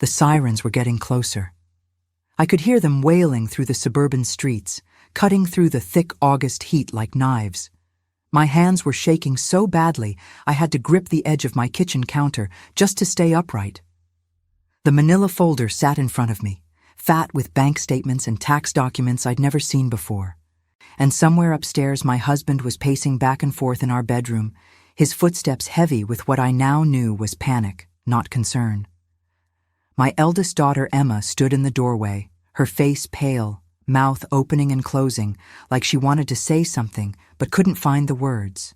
The sirens were getting closer. I could hear them wailing through the suburban streets, cutting through the thick August heat like knives. My hands were shaking so badly I had to grip the edge of my kitchen counter just to stay upright. The manila folder sat in front of me, fat with bank statements and tax documents I'd never seen before. And somewhere upstairs my husband was pacing back and forth in our bedroom, his footsteps heavy with what I now knew was panic, not concern. My eldest daughter Emma stood in the doorway, her face pale, mouth opening and closing, like she wanted to say something but couldn't find the words.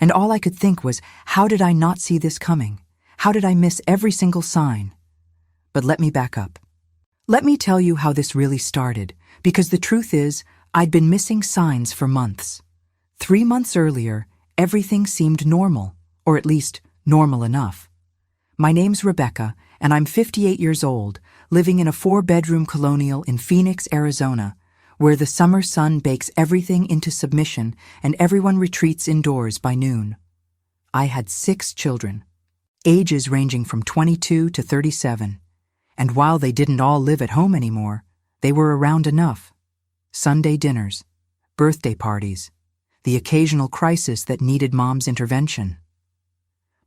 And all I could think was, how did I not see this coming? How did I miss every single sign? But let me back up. Let me tell you how this really started, because the truth is, I'd been missing signs for months. 3 months earlier, everything seemed normal, or at least normal enough. My name's Rebecca, and I'm 58 years old, living in a 4-bedroom colonial in Phoenix, Arizona, where the summer sun bakes everything into submission and everyone retreats indoors by noon. I had 6 children, ages ranging from 22 to 37, and while they didn't all live at home anymore, they were around enough. Sunday dinners, birthday parties, the occasional crisis that needed Mom's intervention.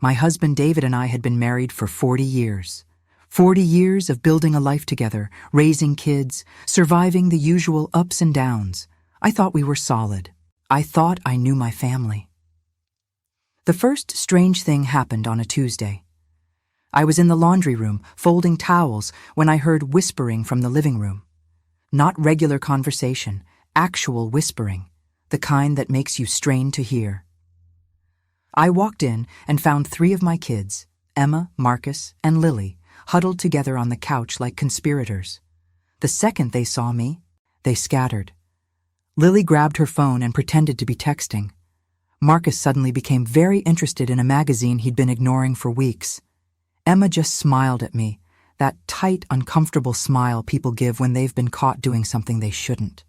My husband David and I had been married for 40 years. 40 years of building a life together, raising kids, surviving the usual ups and downs. I thought we were solid. I thought I knew my family. The first strange thing happened on a Tuesday. I was in the laundry room, folding towels, when I heard whispering from the living room. Not regular conversation, actual whispering, the kind that makes you strain to hear. I walked in and found 3 of my kids, Emma, Marcus, and Lily, huddled together on the couch like conspirators. The second they saw me, they scattered. Lily grabbed her phone and pretended to be texting. Marcus suddenly became very interested in a magazine he'd been ignoring for weeks. Emma just smiled at me, that tight, uncomfortable smile people give when they've been caught doing something they shouldn't.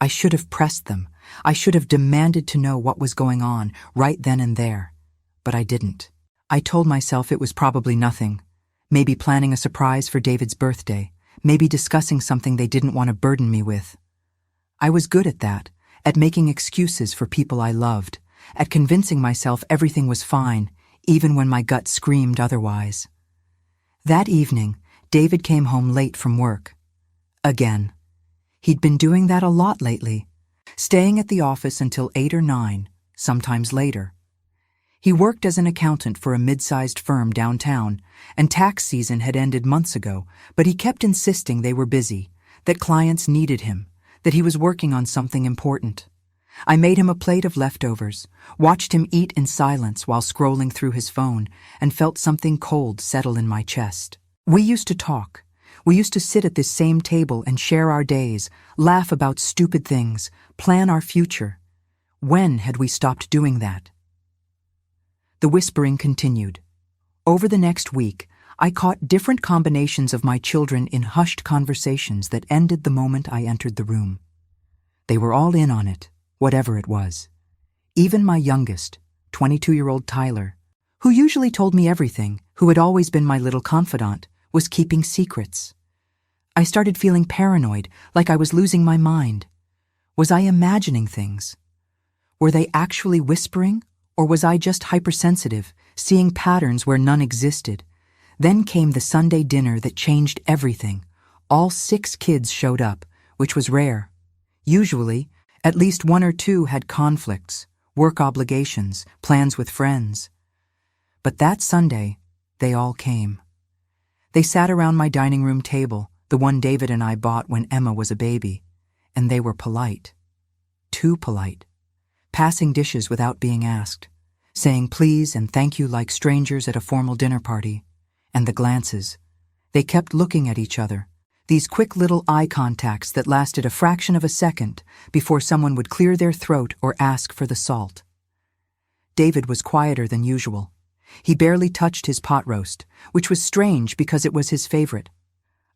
I should have pressed them. I should have demanded to know what was going on right then and there. But I didn't. I told myself it was probably nothing. Maybe planning a surprise for David's birthday. Maybe discussing something they didn't want to burden me with. I was good at that, at making excuses for people I loved, at convincing myself everything was fine, even when my gut screamed otherwise. That evening, David came home late from work. Again. He'd been doing that a lot lately, staying at the office until 8 or 9, sometimes later. He worked as an accountant for a mid-sized firm downtown, and tax season had ended months ago, but he kept insisting they were busy, that clients needed him, that he was working on something important. I made him a plate of leftovers, watched him eat in silence while scrolling through his phone, and felt something cold settle in my chest. We used to talk. We used to sit at this same table and share our days, laugh about stupid things, plan our future. When had we stopped doing that? The whispering continued. Over the next week, I caught different combinations of my children in hushed conversations that ended the moment I entered the room. They were all in on it, whatever it was. Even my youngest, 22-year-old Tyler, who usually told me everything, who had always been my little confidant, was keeping secrets. I started feeling paranoid, like I was losing my mind. Was I imagining things? Were they actually whispering, or was I just hypersensitive, seeing patterns where none existed? Then came the Sunday dinner that changed everything. All 6 kids showed up, which was rare. Usually, at least 1 or 2 had conflicts, work obligations, plans with friends. But that Sunday, they all came. They sat around my dining room table, the one David and I bought when Emma was a baby, and they were polite. Too polite. Passing dishes without being asked, saying please and thank you like strangers at a formal dinner party. And the glances. They kept looking at each other, these quick little eye contacts that lasted a fraction of a second before someone would clear their throat or ask for the salt. David was quieter than usual. He barely touched his pot roast, which was strange because it was his favorite.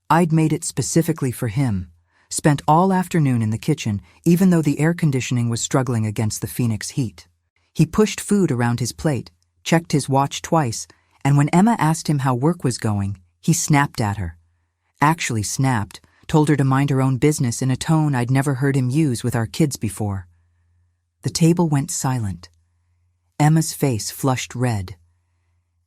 I'd made it specifically for him, spent all afternoon in the kitchen, even though the air conditioning was struggling against the Phoenix heat. He pushed food around his plate, checked his watch twice, and when Emma asked him how work was going, he snapped at her, actually snapped, told her to mind her own business in a tone I'd never heard him use with our kids before. The table went silent. Emma's face flushed red,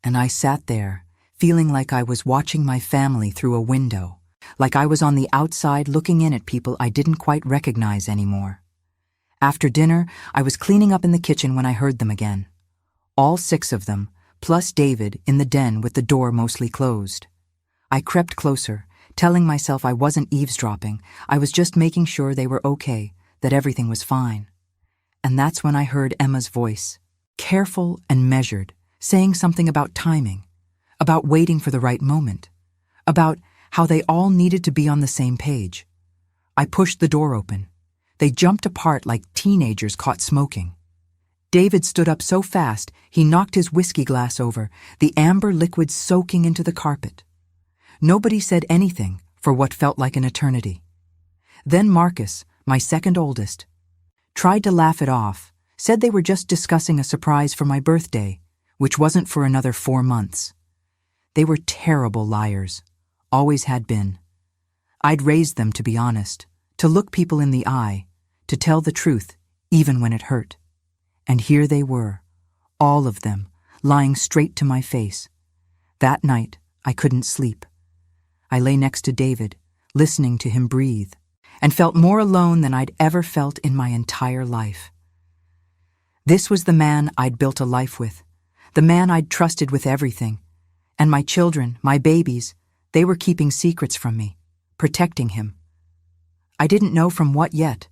and I sat there, feeling like I was watching my family through a window, like I was on the outside looking in at people I didn't quite recognize anymore. After dinner, I was cleaning up in the kitchen when I heard them again. All 6 of them, plus David, in the den with the door mostly closed. I crept closer, telling myself I wasn't eavesdropping, I was just making sure they were okay, that everything was fine. And that's when I heard Emma's voice, careful and measured, saying something about timing, about waiting for the right moment, about how they all needed to be on the same page. I pushed the door open. They jumped apart like teenagers caught smoking. David stood up so fast, he knocked his whiskey glass over, the amber liquid soaking into the carpet. Nobody said anything for what felt like an eternity. Then Marcus, my second oldest, tried to laugh it off, said they were just discussing a surprise for my birthday, which wasn't for another 4 months. They were terrible liars, always had been. I'd raised them, to be honest, to look people in the eye, to tell the truth, even when it hurt. And here they were, all of them, lying straight to my face. That night, I couldn't sleep. I lay next to David, listening to him breathe, and felt more alone than I'd ever felt in my entire life. This was the man I'd built a life with, the man I'd trusted with everything. And my children, my babies, they were keeping secrets from me, protecting him. I didn't know from what yet,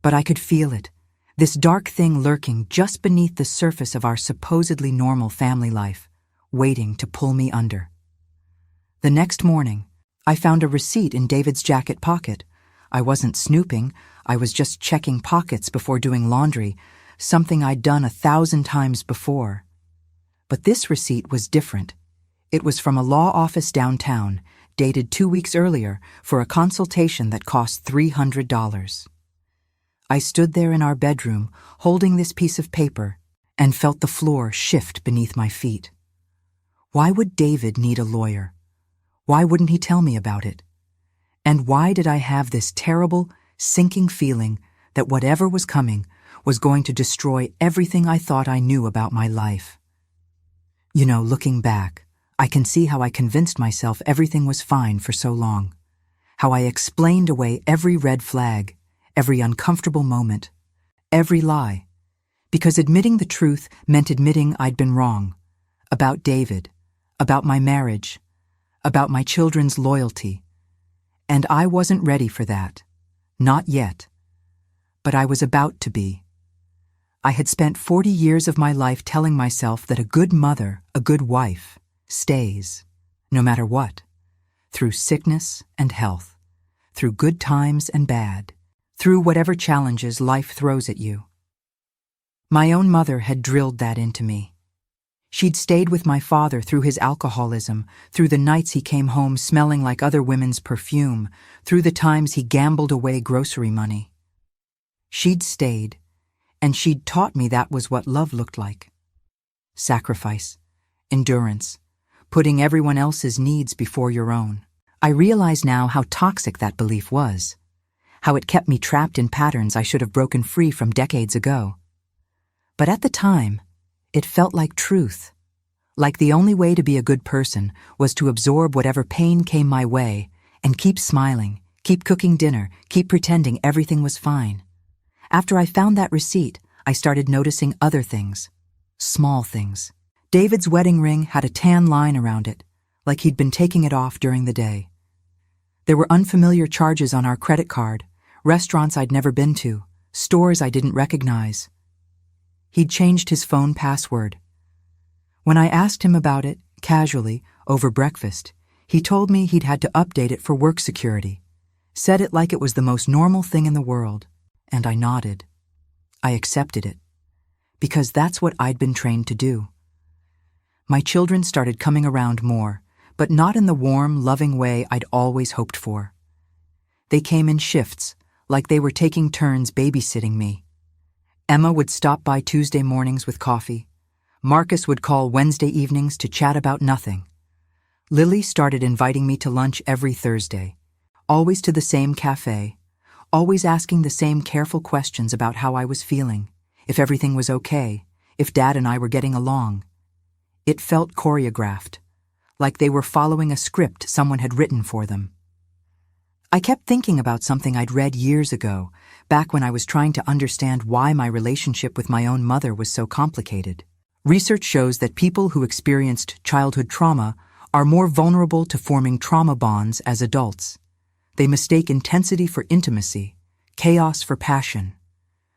but I could feel it, this dark thing lurking just beneath the surface of our supposedly normal family life, waiting to pull me under. The next morning, I found a receipt in David's jacket pocket. I wasn't snooping, I was just checking pockets before doing laundry, something I'd done 1,000 times before. But this receipt was different. It was from a law office downtown, dated 2 weeks earlier, for a consultation that cost $300. I stood there in our bedroom, holding this piece of paper, and felt the floor shift beneath my feet. Why would David need a lawyer? Why wouldn't he tell me about it? And why did I have this terrible, sinking feeling that whatever was coming was going to destroy everything I thought I knew about my life? You know, looking back, I can see how I convinced myself everything was fine for so long, how I explained away every red flag, every uncomfortable moment, every lie, because admitting the truth meant admitting I'd been wrong, about David, about my marriage, about my children's loyalty. And I wasn't ready for that, not yet, but I was about to be. I had spent 40 years of my life telling myself that a good mother, a good wife, stays, no matter what, through sickness and health, through good times and bad, through whatever challenges life throws at you. My own mother had drilled that into me. She'd stayed with my father through his alcoholism, through the nights he came home smelling like other women's perfume, through the times he gambled away grocery money. She'd stayed, and she'd taught me that was what love looked like. Sacrifice, endurance, putting everyone else's needs before your own. I realize now how toxic that belief was, how it kept me trapped in patterns I should have broken free from decades ago. But at the time, it felt like truth, like the only way to be a good person was to absorb whatever pain came my way and keep smiling, keep cooking dinner, keep pretending everything was fine. After I found that receipt, I started noticing other things, small things. David's wedding ring had a tan line around it, like he'd been taking it off during the day. There were unfamiliar charges on our credit card, restaurants I'd never been to, stores I didn't recognize. He'd changed his phone password. When I asked him about it, casually, over breakfast, he told me he'd had to update it for work security, said it like it was the most normal thing in the world, and I nodded. I accepted it, because that's what I'd been trained to do. My children started coming around more, but not in the warm, loving way I'd always hoped for. They came in shifts, like they were taking turns babysitting me. Emma would stop by Tuesday mornings with coffee. Marcus would call Wednesday evenings to chat about nothing. Lily started inviting me to lunch every Thursday, always to the same cafe, always asking the same careful questions about how I was feeling, if everything was okay, if Dad and I were getting along. It felt choreographed, like they were following a script someone had written for them. I kept thinking about something I'd read years ago, back when I was trying to understand why my relationship with my own mother was so complicated. Research shows that people who experienced childhood trauma are more vulnerable to forming trauma bonds as adults. They mistake intensity for intimacy, chaos for passion.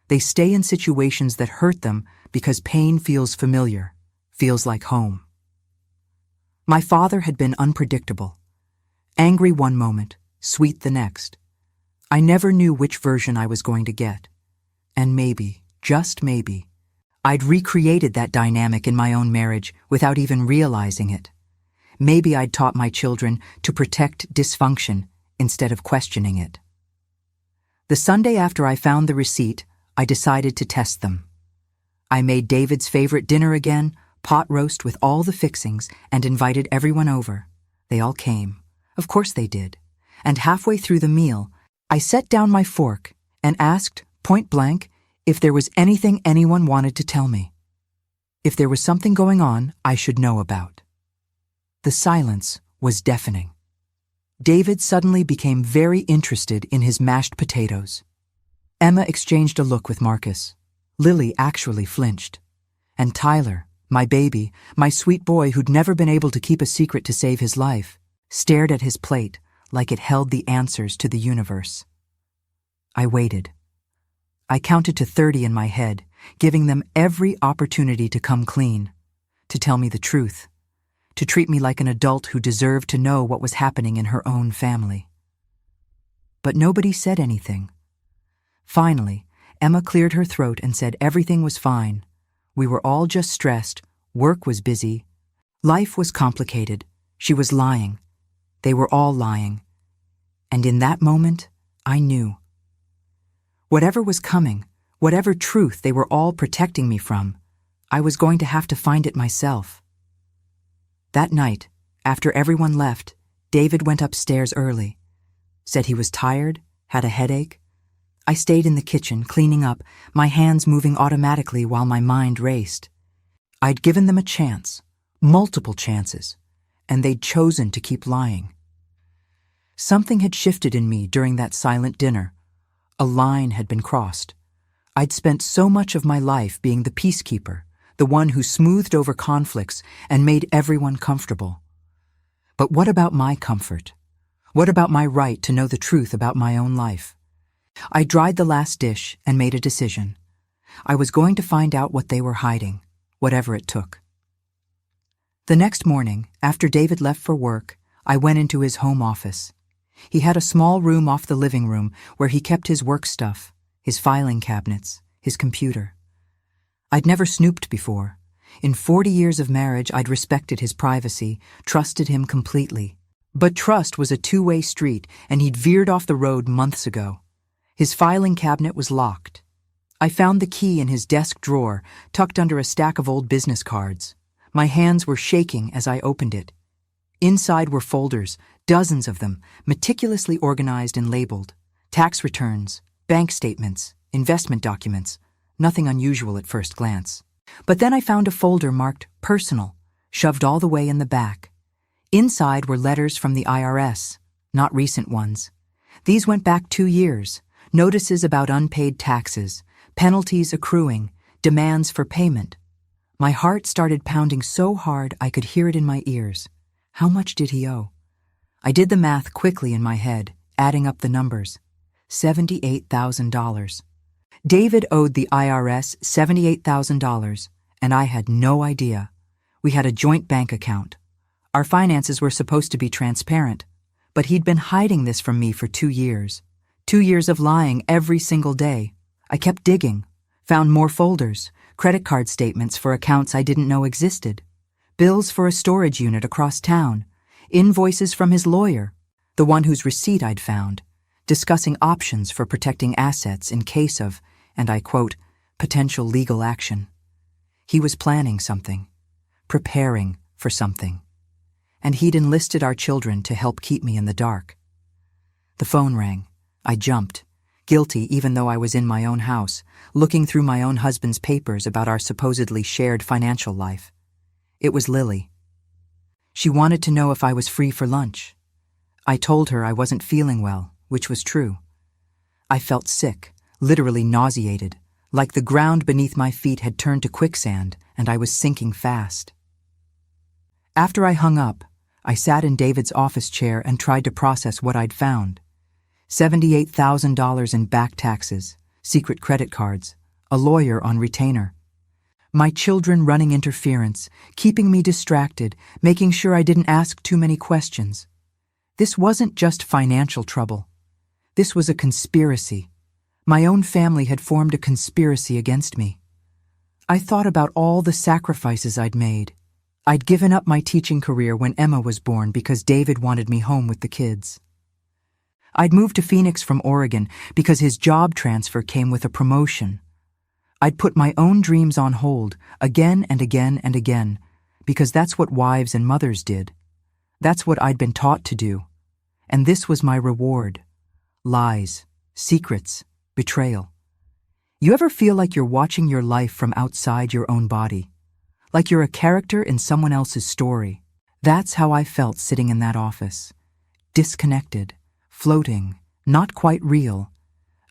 They stay in situations that hurt them because pain feels familiar, feels like home. My father had been unpredictable. Angry one moment, sweet the next. I never knew which version I was going to get. And maybe, just maybe, I'd recreated that dynamic in my own marriage without even realizing it. Maybe I'd taught my children to protect dysfunction instead of questioning it. The Sunday after I found the receipt, I decided to test them. I made David's favorite dinner again, pot roast with all the fixings, and invited everyone over. They all came. Of course they did. And halfway through the meal, I set down my fork and asked, point blank, if there was anything anyone wanted to tell me. If there was something going on I should know about. The silence was deafening. David suddenly became very interested in his mashed potatoes. Emma exchanged a look with Marcus. Lily actually flinched. And Tyler, my baby, my sweet boy who'd never been able to keep a secret to save his life, stared at his plate like it held the answers to the universe. I waited. I counted to 30 in my head, giving them every opportunity to come clean, to tell me the truth, to treat me like an adult who deserved to know what was happening in her own family. But nobody said anything. Finally, Emma cleared her throat and said everything was fine. We were all just stressed, work was busy, life was complicated, she was lying. They were all lying. And in that moment, I knew. Whatever was coming, whatever truth they were all protecting me from, I was going to have to find it myself. That night, after everyone left, David went upstairs early. Said he was tired, had a headache. I stayed in the kitchen, cleaning up, my hands moving automatically while my mind raced. I'd given them a chance, multiple chances, and they'd chosen to keep lying. Something had shifted in me during that silent dinner. A line had been crossed. I'd spent so much of my life being the peacekeeper, the one who smoothed over conflicts and made everyone comfortable. But what about my comfort? What about my right to know the truth about my own life? I dried the last dish and made a decision. I was going to find out what they were hiding, whatever it took. The next morning, after David left for work, I went into his home office. He had a small room off the living room where he kept his work stuff, his filing cabinets, his computer. I'd never snooped before. In 40 years of marriage, I'd respected his privacy, trusted him completely. But trust was a two-way street, and he'd veered off the road months ago. His filing cabinet was locked. I found the key in his desk drawer, tucked under a stack of old business cards. My hands were shaking as I opened it. Inside were folders, dozens of them, meticulously organized and labeled. Tax returns, bank statements, investment documents. Nothing unusual at first glance. But then I found a folder marked Personal, shoved all the way in the back. Inside were letters from the IRS, not recent ones. These went back 2 years, notices about unpaid taxes, penalties accruing, demands for payment. My heart started pounding so hard I could hear it in my ears. How much did he owe? I did the math quickly in my head, adding up the numbers. $78,000. David owed the IRS $78,000, and I had no idea. We had a joint bank account. Our finances were supposed to be transparent, but he'd been hiding this from me for 2 years. 2 years of lying every single day. I kept digging, found more folders, credit card statements for accounts I didn't know existed, bills for a storage unit across town, invoices from his lawyer, the one whose receipt I'd found, discussing options for protecting assets in case of, and I quote, potential legal action. He was planning something, preparing for something. and he'd enlisted our children to help keep me in the dark. The phone rang. I jumped, guilty even though I was in my own house, looking through my own husband's papers about our supposedly shared financial life. It was Lily. She wanted to know if I was free for lunch. I told her I wasn't feeling well, which was true. I felt sick, literally nauseated, like the ground beneath my feet had turned to quicksand and I was sinking fast. After I hung up, I sat in David's office chair and tried to process what I'd found. $78,000 in back taxes, secret credit cards, a lawyer on retainer. My children running interference, keeping me distracted, making sure I didn't ask too many questions. This wasn't just financial trouble. This was a conspiracy. My own family had formed a conspiracy against me. I thought about all the sacrifices I'd made. I'd given up my teaching career when Emma was born because David wanted me home with the kids. I'd moved to Phoenix from Oregon because his job transfer came with a promotion. I'd put my own dreams on hold again and again and again because that's what wives and mothers did. That's what I'd been taught to do. And this was my reward. Lies, secrets, betrayal. You ever feel like you're watching your life from outside your own body? Like you're a character in someone else's story? That's how I felt sitting in that office. Disconnected, floating, not quite real.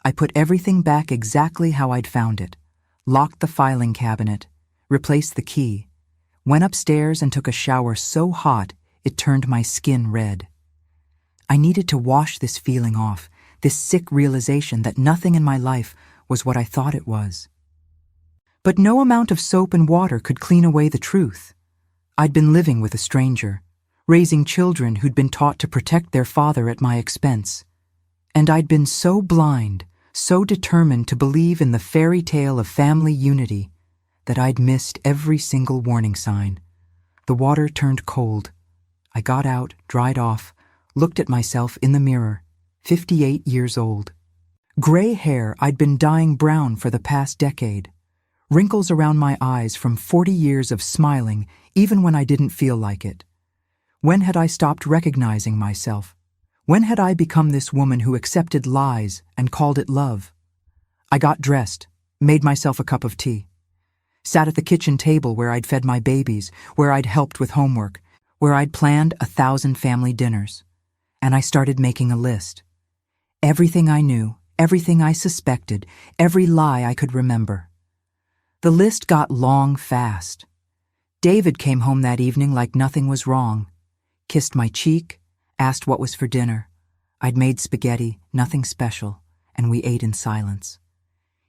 I put everything back exactly how I'd found it. Locked the filing cabinet, replaced the key, went upstairs and took a shower so hot it turned my skin red. I needed to wash this feeling off, this sick realization that nothing in my life was what I thought it was. But no amount of soap and water could clean away the truth. I'd been living with a stranger, raising children who'd been taught to protect their father at my expense. And I'd been so blind, so determined to believe in the fairy tale of family unity, that I'd missed every single warning sign. The water turned cold. I got out, dried off, looked at myself in the mirror, 58 years old. Gray hair I'd been dyeing brown for the past decade. Wrinkles around my eyes from 40 years of smiling even when I didn't feel like it. When had I stopped recognizing myself? When had I become this woman who accepted lies and called it love? I got dressed, made myself a cup of tea, sat at the kitchen table where I'd fed my babies, where I'd helped with homework, where I'd planned 1,000 family dinners. And I started making a list. Everything I knew, everything I suspected, every lie I could remember. The list got long fast. David came home that evening like nothing was wrong, kissed my cheek, asked what was for dinner. I'd made spaghetti, nothing special, and we ate in silence.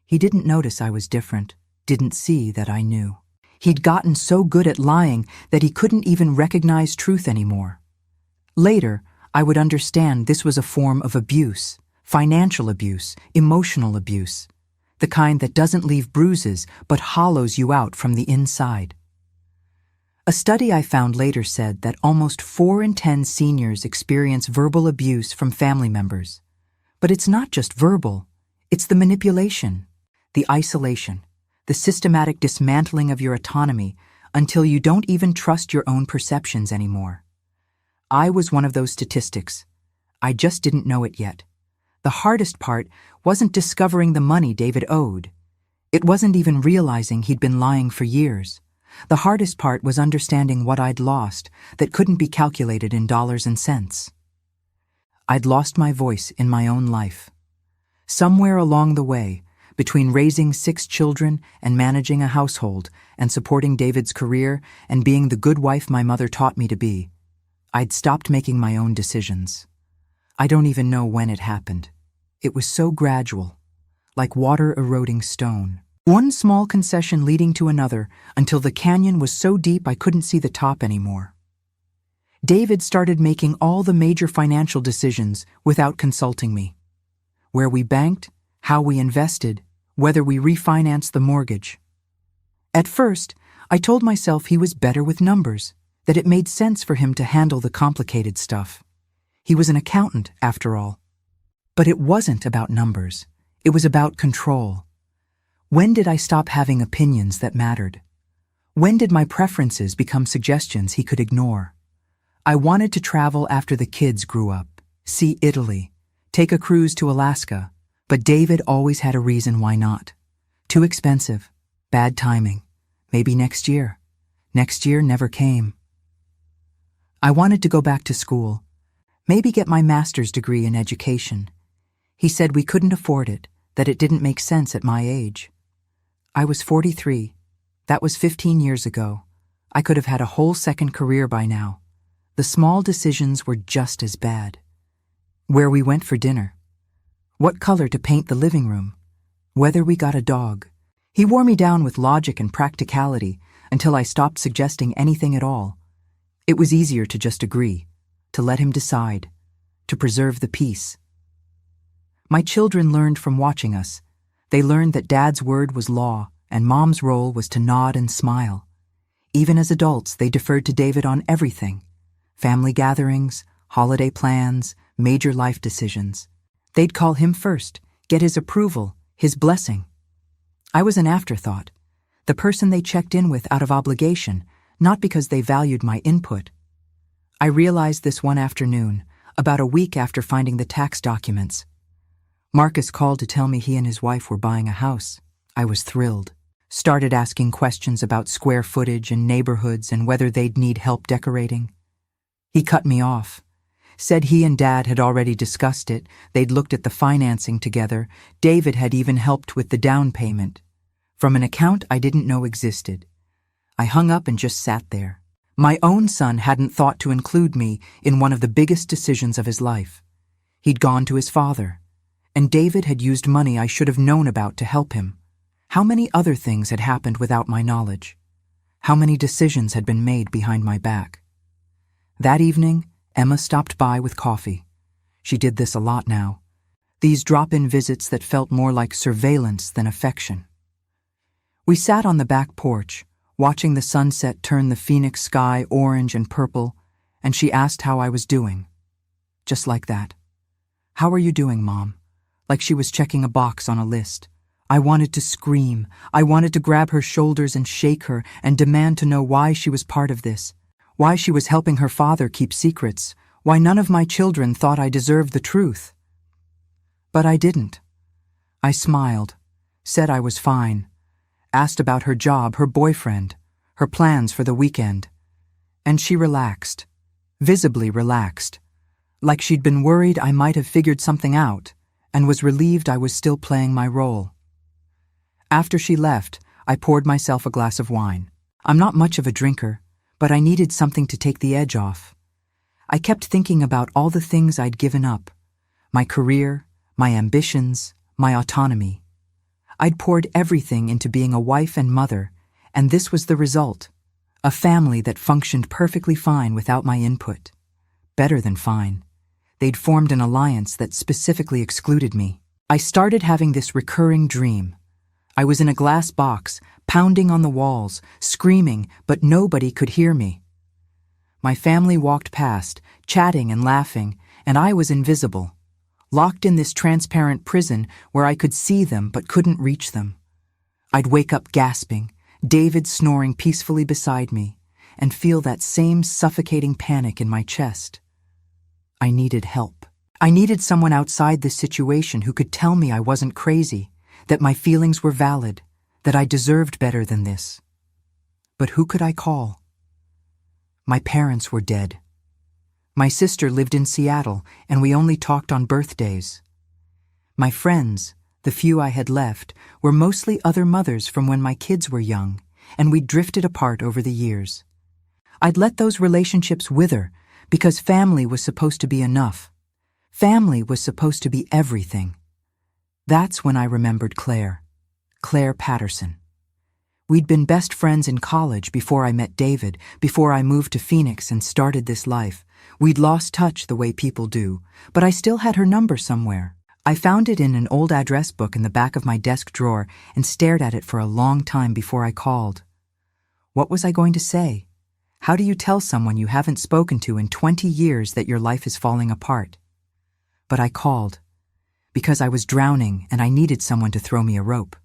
He didn't notice I was different, didn't see that I knew. He'd gotten so good at lying that he couldn't even recognize truth anymore. Later, I would understand this was a form of abuse, financial abuse, emotional abuse, the kind that doesn't leave bruises but hollows you out from the inside. A study I found later said that almost 4 in 10 seniors experience verbal abuse from family members. But it's not just verbal, it's the manipulation, the isolation, the systematic dismantling of your autonomy until you don't even trust your own perceptions anymore. I was one of those statistics. I just didn't know it yet. The hardest part wasn't discovering the money David owed. It wasn't even realizing he'd been lying for years. The hardest part was understanding what I'd lost that couldn't be calculated in dollars and cents. I'd lost my voice in my own life. Somewhere along the way, between raising 6 children and managing a household and supporting David's career and being the good wife my mother taught me to be, I'd stopped making my own decisions. I don't even know when it happened. It was so gradual, like water eroding stone. One small concession leading to another until the canyon was so deep I couldn't see the top anymore. David started making all the major financial decisions without consulting me. Where we banked, how we invested, whether we refinanced the mortgage. At first, I told myself he was better with numbers, that it made sense for him to handle the complicated stuff. He was an accountant, after all. But it wasn't about numbers. It was about control. When did I stop having opinions that mattered? When did my preferences become suggestions he could ignore? I wanted to travel after the kids grew up, see Italy, take a cruise to Alaska, but David always had a reason why not. Too expensive, bad timing, maybe next year. Next year never came. I wanted to go back to school, maybe get my master's degree in education. He said we couldn't afford it, that it didn't make sense at my age. I was 43. That was 15 years ago. I could have had a whole second career by now. The small decisions were just as bad. Where we went for dinner. What color to paint the living room. Whether we got a dog. He wore me down with logic and practicality until I stopped suggesting anything at all. It was easier to just agree, to let him decide, to preserve the peace. My children learned from watching us. They learned that Dad's word was law and Mom's role was to nod and smile. Even as adults, they deferred to David on everything. Family gatherings, holiday plans, major life decisions. They'd call him first, get his approval, his blessing. I was an afterthought, the person they checked in with out of obligation, not because they valued my input. I realized this one afternoon, about a week after finding the tax documents. Marcus called to tell me he and his wife were buying a house. I was thrilled. Started asking questions about square footage and neighborhoods and whether they'd need help decorating. He cut me off. Said he and Dad had already discussed it, they'd looked at the financing together, David had even helped with the down payment. From an account I didn't know existed. I hung up and just sat there. My own son hadn't thought to include me in one of the biggest decisions of his life. He'd gone to his father, and David had used money I should have known about to help him. How many other things had happened without my knowledge? How many decisions had been made behind my back? That evening, Emma stopped by with coffee. She did this a lot now. These drop-in visits that felt more like surveillance than affection. We sat on the back porch, watching the sunset turn the Phoenix sky orange and purple, and she asked how I was doing. Just like that. "How are you doing, Mom?" Like she was checking a box on a list. I wanted to scream. I wanted to grab her shoulders and shake her and demand to know why she was part of this, why she was helping her father keep secrets, why none of my children thought I deserved the truth. But I didn't. I smiled, said I was fine, asked about her job, her boyfriend, her plans for the weekend. And she relaxed, visibly relaxed, like she'd been worried I might have figured something out and was relieved I was still playing my role. After she left, I poured myself a glass of wine. I'm not much of a drinker, but I needed something to take the edge off. I kept thinking about all the things I'd given up. My career, my ambitions, my autonomy. I'd poured everything into being a wife and mother, and this was the result. A family that functioned perfectly fine without my input. Better than fine. They'd formed an alliance that specifically excluded me. I started having this recurring dream. I was in a glass box, pounding on the walls, screaming, but nobody could hear me. My family walked past, chatting and laughing, and I was invisible, locked in this transparent prison where I could see them but couldn't reach them. I'd wake up gasping, David snoring peacefully beside me, and feel that same suffocating panic in my chest. I needed help. I needed someone outside this situation who could tell me I wasn't crazy, that my feelings were valid, that I deserved better than this. But who could I call? My parents were dead. My sister lived in Seattle, and we only talked on birthdays. My friends, the few I had left, were mostly other mothers from when my kids were young, and we drifted apart over the years. I'd let those relationships wither because family was supposed to be enough. Family was supposed to be everything. That's when I remembered Claire Patterson. We'd been best friends in college before I met David, before I moved to Phoenix and started this life. We'd lost touch the way people do, but I still had her number somewhere. I found it in an old address book in the back of my desk drawer and stared at it for a long time before I called. What was I going to say? How do you tell someone you haven't spoken to in 20 years that your life is falling apart? But I called. Because I was drowning and I needed someone to throw me a rope.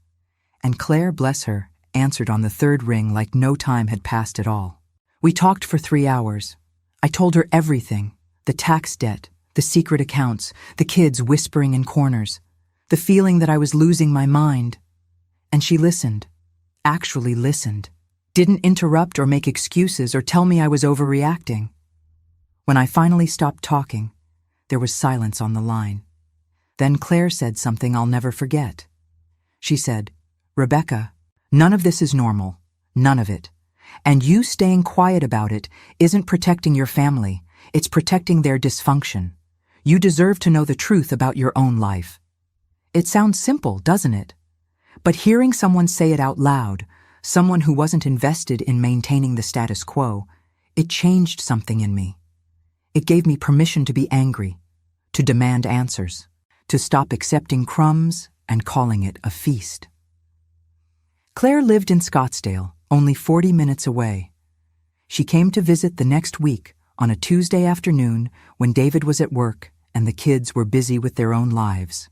And Claire, bless her, answered on the third ring like no time had passed at all. We talked for 3 hours. I told her everything: the tax debt, the secret accounts, the kids whispering in corners, the feeling that I was losing my mind. And she listened, actually listened, didn't interrupt or make excuses or tell me I was overreacting. When I finally stopped talking, there was silence on the line. Then Claire said something I'll never forget. She said, "Rebecca, none of this is normal, none of it. And you staying quiet about it isn't protecting your family, it's protecting their dysfunction. You deserve to know the truth about your own life." It sounds simple, doesn't it? But hearing someone say it out loud, someone who wasn't invested in maintaining the status quo, it changed something in me. It gave me permission to be angry, to demand answers, to stop accepting crumbs and calling it a feast. Claire lived in Scottsdale, only 40 minutes away. She came to visit the next week on a Tuesday afternoon when David was at work and the kids were busy with their own lives.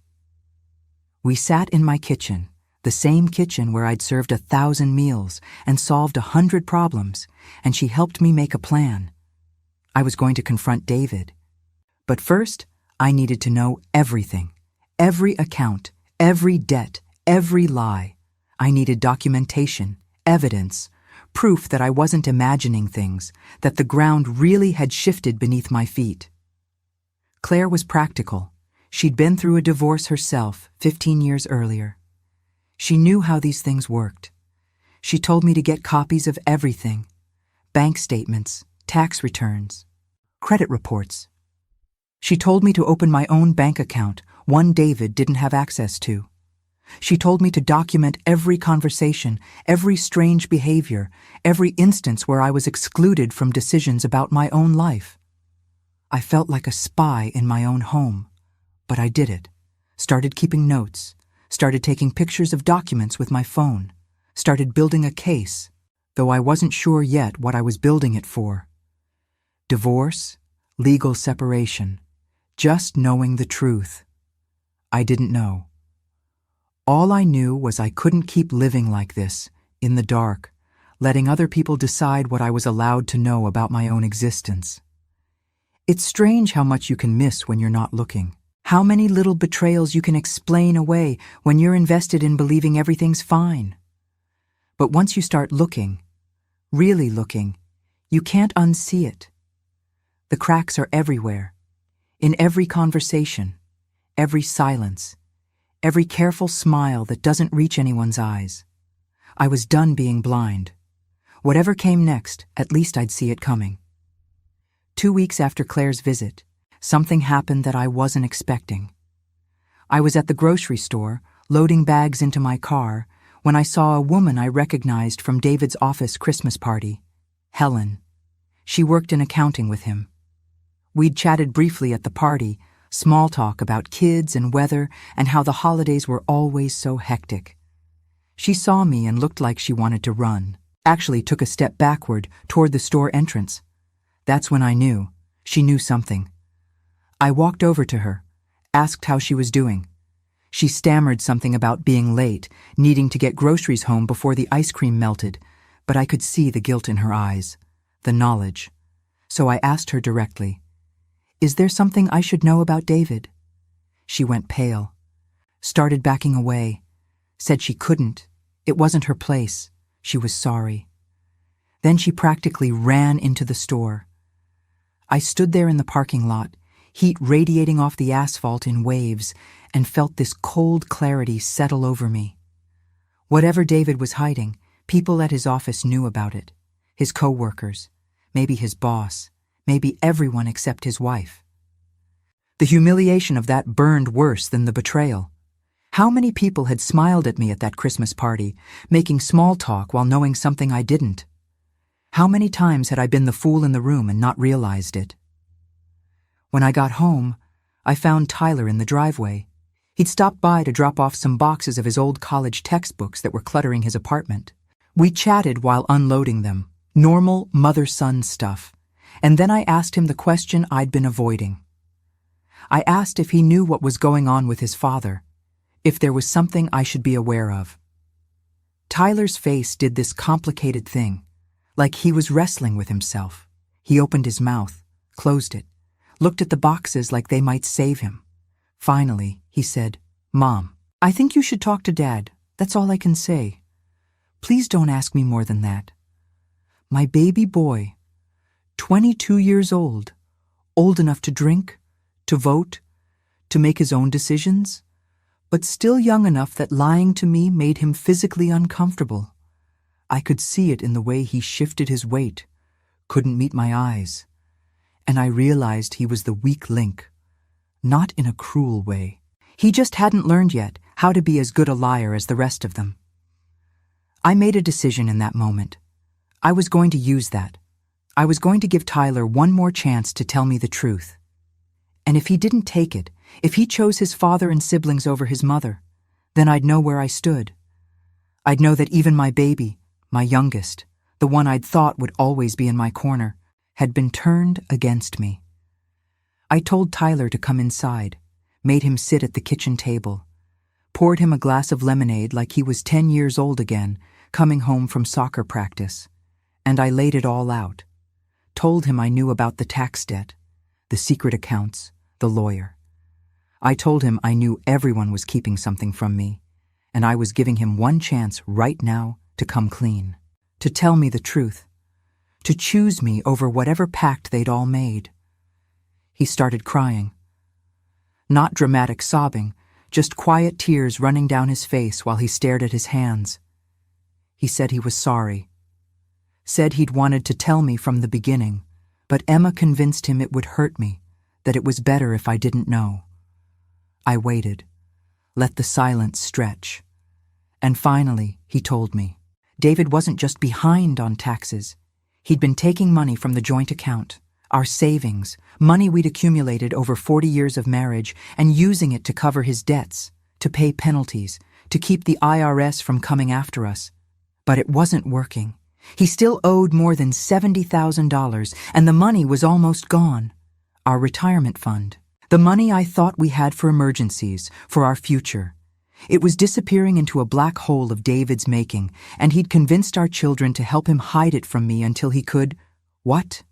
We sat in my kitchen, the same kitchen where I'd served 1,000 meals and solved 100 problems, and she helped me make a plan. I was going to confront David. But first, I needed to know everything, every account, every debt, every lie. I needed documentation, evidence, proof that I wasn't imagining things, that the ground really had shifted beneath my feet. Claire was practical. She'd been through a divorce herself 15 years earlier. She knew how these things worked. She told me to get copies of everything: bank statements, tax returns, credit reports. She told me to open my own bank account, one David didn't have access to. She told me to document every conversation, every strange behavior, every instance where I was excluded from decisions about my own life. I felt like a spy in my own home, but I did it. Started keeping notes, started taking pictures of documents with my phone, started building a case, though I wasn't sure yet what I was building it for. Divorce, legal separation, just knowing the truth. I didn't know. All I knew was I couldn't keep living like this, in the dark, letting other people decide what I was allowed to know about my own existence. It's strange how much you can miss when you're not looking. How many little betrayals you can explain away when you're invested in believing everything's fine. But once you start looking, really looking, you can't unsee it. The cracks are everywhere, in every conversation, every silence, every careful smile that doesn't reach anyone's eyes. I was done being blind. Whatever came next, at least I'd see it coming. 2 weeks after Claire's visit, something happened that I wasn't expecting. I was at the grocery store, loading bags into my car, when I saw a woman I recognized from David's office Christmas party, Helen. She worked in accounting with him. We'd chatted briefly at the party, small talk about kids and weather and how the holidays were always so hectic. She saw me and looked like she wanted to run, actually took a step backward toward the store entrance. That's when I knew. She knew something. I walked over to her, asked how she was doing. She stammered something about being late, needing to get groceries home before the ice cream melted, but I could see the guilt in her eyes, the knowledge. So I asked her directly, "Is there something I should know about David?" She went pale, started backing away, said she couldn't. It wasn't her place. She was sorry. Then she practically ran into the store. I stood there in the parking lot, heat radiating off the asphalt in waves, and felt this cold clarity settle over me. Whatever David was hiding, people at his office knew about it. His co-workers, maybe his boss, maybe everyone except his wife. The humiliation of that burned worse than the betrayal. How many people had smiled at me at that Christmas party, making small talk while knowing something I didn't? How many times had I been the fool in the room and not realized it? When I got home, I found Tyler in the driveway. He'd stopped by to drop off some boxes of his old college textbooks that were cluttering his apartment. We chatted while unloading them, normal mother-son stuff, and then I asked him the question I'd been avoiding. I asked if he knew what was going on with his father, if there was something I should be aware of. Tyler's face did this complicated thing, like he was wrestling with himself. He opened his mouth, closed it, looked at the boxes like they might save him. Finally, he said, "Mom, I think you should talk to Dad. That's all I can say. Please don't ask me more than that. My baby boy, 22 years old enough to drink, to vote, to make his own decisions, but still young enough that lying to me made him physically uncomfortable. I could see it in the way he shifted his weight, couldn't meet my eyes, and I realized he was the weak link, not in a cruel way. He just hadn't learned yet how to be as good a liar as the rest of them. I made a decision in that moment. I was going to use that. I was going to give Tyler one more chance to tell me the truth. And if he didn't take it, if he chose his father and siblings over his mother, then I'd know where I stood. I'd know that even my baby, my youngest, the one I'd thought would always be in my corner, had been turned against me. I told Tyler to come inside, made him sit at the kitchen table, poured him a glass of lemonade like he was 10 years old again, coming home from soccer practice, and I laid it all out. Told him I knew about the tax debt, the secret accounts, the lawyer. I told him I knew everyone was keeping something from me, and I was giving him one chance right now to come clean, to tell me the truth, to choose me over whatever pact they'd all made. He started crying. Not dramatic sobbing, just quiet tears running down his face while he stared at his hands. He said he was sorry. Said he'd wanted to tell me from the beginning, but Emma convinced him it would hurt me, that it was better if I didn't know. I waited, let the silence stretch. And finally, he told me. David wasn't just behind on taxes. He'd been taking money from the joint account, our savings, money we'd accumulated over 40 years of marriage, and using it to cover his debts, to pay penalties, to keep the IRS from coming after us. But it wasn't working. He still owed more than $70,000, and the money was almost gone. Our retirement fund. The money I thought we had for emergencies, for our future. It was disappearing into a black hole of David's making, and he'd convinced our children to help him hide it from me until he could, what?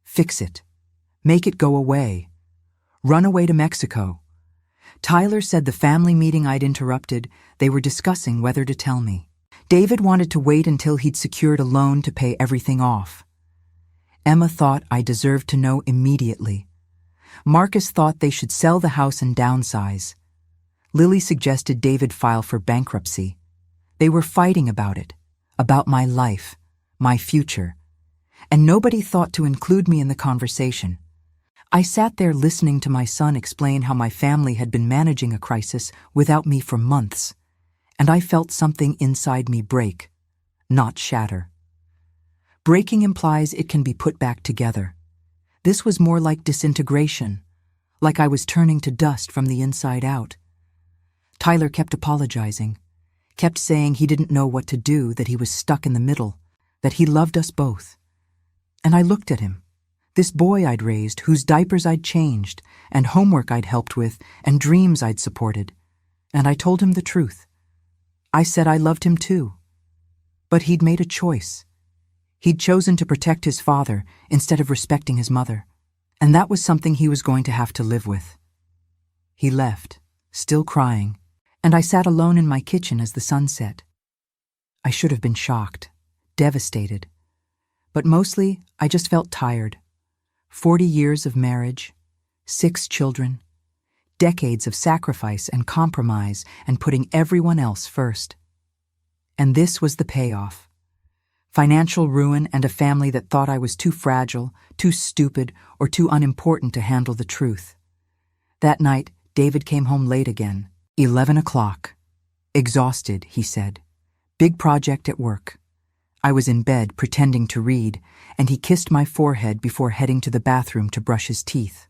Fix it. Make it go away. Run away to Mexico. Tyler said the family meeting I'd interrupted, they were discussing whether to tell me. David wanted to wait until he'd secured a loan to pay everything off. Emma thought I deserved to know immediately. Marcus thought they should sell the house and downsize. Lily suggested David file for bankruptcy. They were fighting about it, about my life, my future, and nobody thought to include me in the conversation. I sat there listening to my son explain how my family had been managing a crisis without me for months, and I felt something inside me break, not shatter. Breaking implies it can be put back together. This was more like disintegration, like I was turning to dust from the inside out. Tyler kept apologizing, kept saying he didn't know what to do, that he was stuck in the middle, that he loved us both. And I looked at him, this boy I'd raised, whose diapers I'd changed, and homework I'd helped with, and dreams I'd supported, and I told him the truth. I said I loved him too. But he'd made a choice. He'd chosen to protect his father instead of respecting his mother, and that was something he was going to have to live with. He left, still crying, and I sat alone in my kitchen as the sun set. I should have been shocked, devastated, but mostly I just felt tired. 40 years of marriage, 6 children, decades of sacrifice and compromise and putting everyone else first. And this was the payoff. Financial ruin and a family that thought I was too fragile, too stupid, or too unimportant to handle the truth. That night, David came home late again, 11 o'clock. Exhausted, he said. Big project at work. I was in bed pretending to read, and he kissed my forehead before heading to the bathroom to brush his teeth.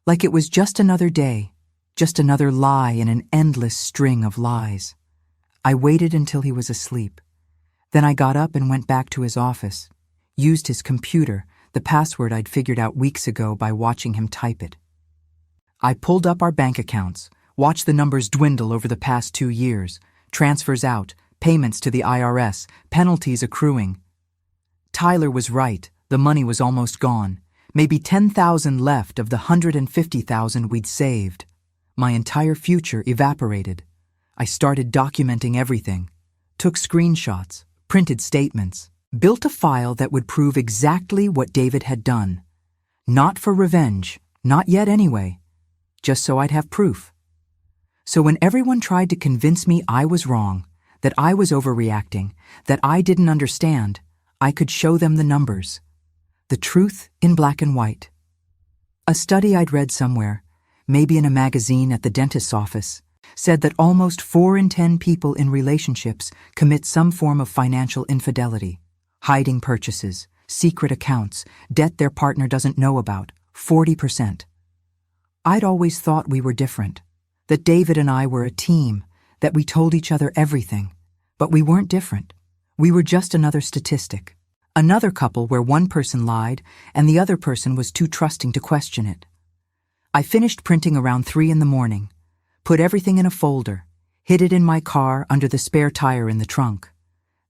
Like it was just another day, just another lie in an endless string of lies. I waited until he was asleep. Then I got up and went back to his office, used his computer, the password I'd figured out weeks ago by watching him type it. I pulled up our bank accounts, watched the numbers dwindle over the past 2 years, transfers out, payments to the IRS, penalties accruing. Tyler was right, the money was almost gone, Maybe 10,000 left of the 150,000 we'd saved. My entire future evaporated. I started documenting everything. Took screenshots, printed statements, built a file that would prove exactly what David had done. Not for revenge, not yet anyway, just so I'd have proof. So when everyone tried to convince me I was wrong, that I was overreacting, that I didn't understand, I could show them the numbers. The truth in black and white. A study I'd read somewhere, maybe in a magazine at the dentist's office, said that almost 4 in 10 people in relationships commit some form of financial infidelity. Hiding purchases, secret accounts, debt their partner doesn't know about, 40%. I'd always thought we were different, that David and I were a team, that we told each other everything. But we weren't different. We were just another statistic. Another couple where one person lied and the other person was too trusting to question it. I finished printing around 3 in the morning, put everything in a folder, hid it in my car under the spare tire in the trunk.